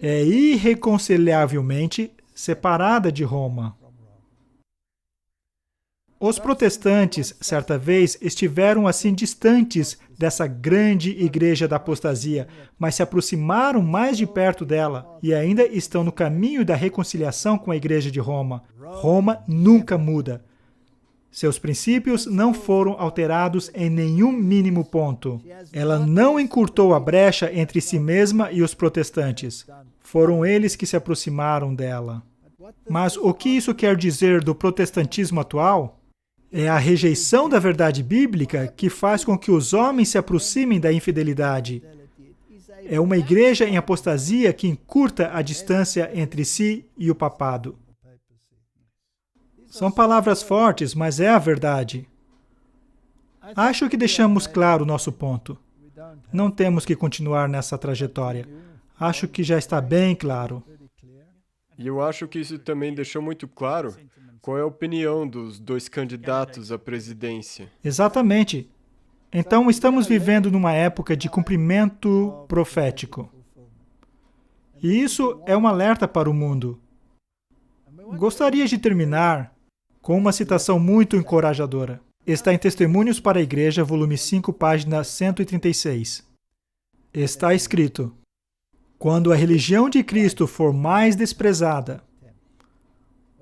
é irreconciliavelmente separada de Roma. Os protestantes, certa vez, estiveram assim distantes dessa grande igreja da apostasia, mas se aproximaram mais de perto dela e ainda estão no caminho da reconciliação com a igreja de Roma. Roma nunca muda. Seus princípios não foram alterados em nenhum mínimo ponto. Ela não encurtou a brecha entre si mesma e os protestantes. Foram eles que se aproximaram dela. Mas o que isso quer dizer do protestantismo atual? É a rejeição da verdade bíblica que faz com que os homens se aproximem da infidelidade. É uma igreja em apostasia que encurta a distância entre si e o papado. São palavras fortes, mas é a verdade. Acho que deixamos claro o nosso ponto. Não temos que continuar nessa trajetória. Acho que já está bem claro. E eu acho que isso também deixou muito claro qual é a opinião dos dois candidatos à presidência. Exatamente. Então, estamos vivendo numa época de cumprimento profético. E isso é um alerta para o mundo. Gostaria de terminar com uma citação muito encorajadora. Está em Testemunhos para a Igreja, volume 5, página 136. Está escrito: quando a religião de Cristo for mais desprezada,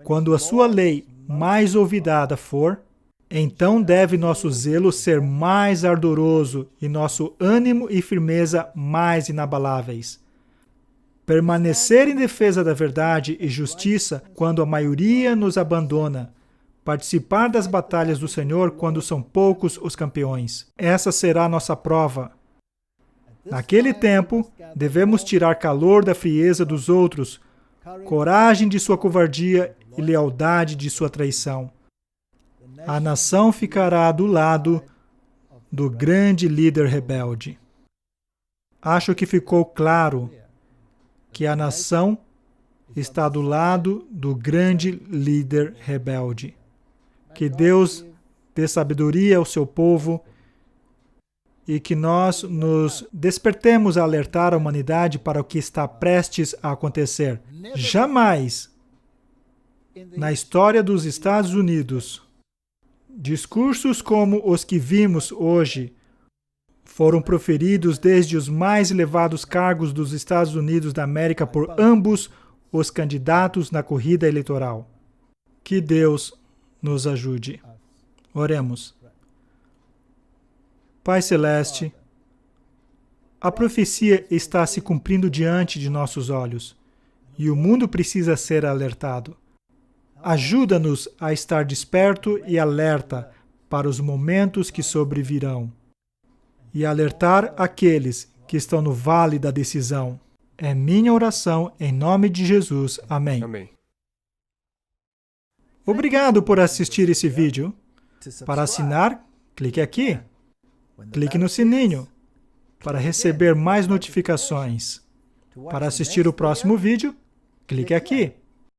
quando a sua lei mais olvidada for, então deve nosso zelo ser mais ardoroso e nosso ânimo e firmeza mais inabaláveis. Permanecer em defesa da verdade e justiça quando a maioria nos abandona. Participar das batalhas do Senhor quando são poucos os campeões. Essa será a nossa prova. Naquele tempo, devemos tirar calor da frieza dos outros, coragem de sua covardia e lealdade de sua traição. A nação ficará do lado do grande líder rebelde. Acho que ficou claro que a nação está do lado do grande líder rebelde. Que Deus dê sabedoria ao seu povo e que nós nos despertemos a alertar a humanidade para o que está prestes a acontecer. Jamais, na história dos Estados Unidos, discursos como os que vimos hoje foram proferidos desde os mais elevados cargos dos Estados Unidos da América por ambos os candidatos na corrida eleitoral. Que Deus nos ajude. Oremos. Pai Celeste, a profecia está se cumprindo diante de nossos olhos e o mundo precisa ser alertado. Ajuda-nos a estar desperto e alerta para os momentos que sobrevirão e alertar aqueles que estão no vale da decisão. É minha oração em nome de Jesus. Amém. Amém. Obrigado por assistir esse vídeo. Para assinar, clique aqui. Clique no sininho para receber mais notificações. Para assistir o próximo vídeo, clique aqui.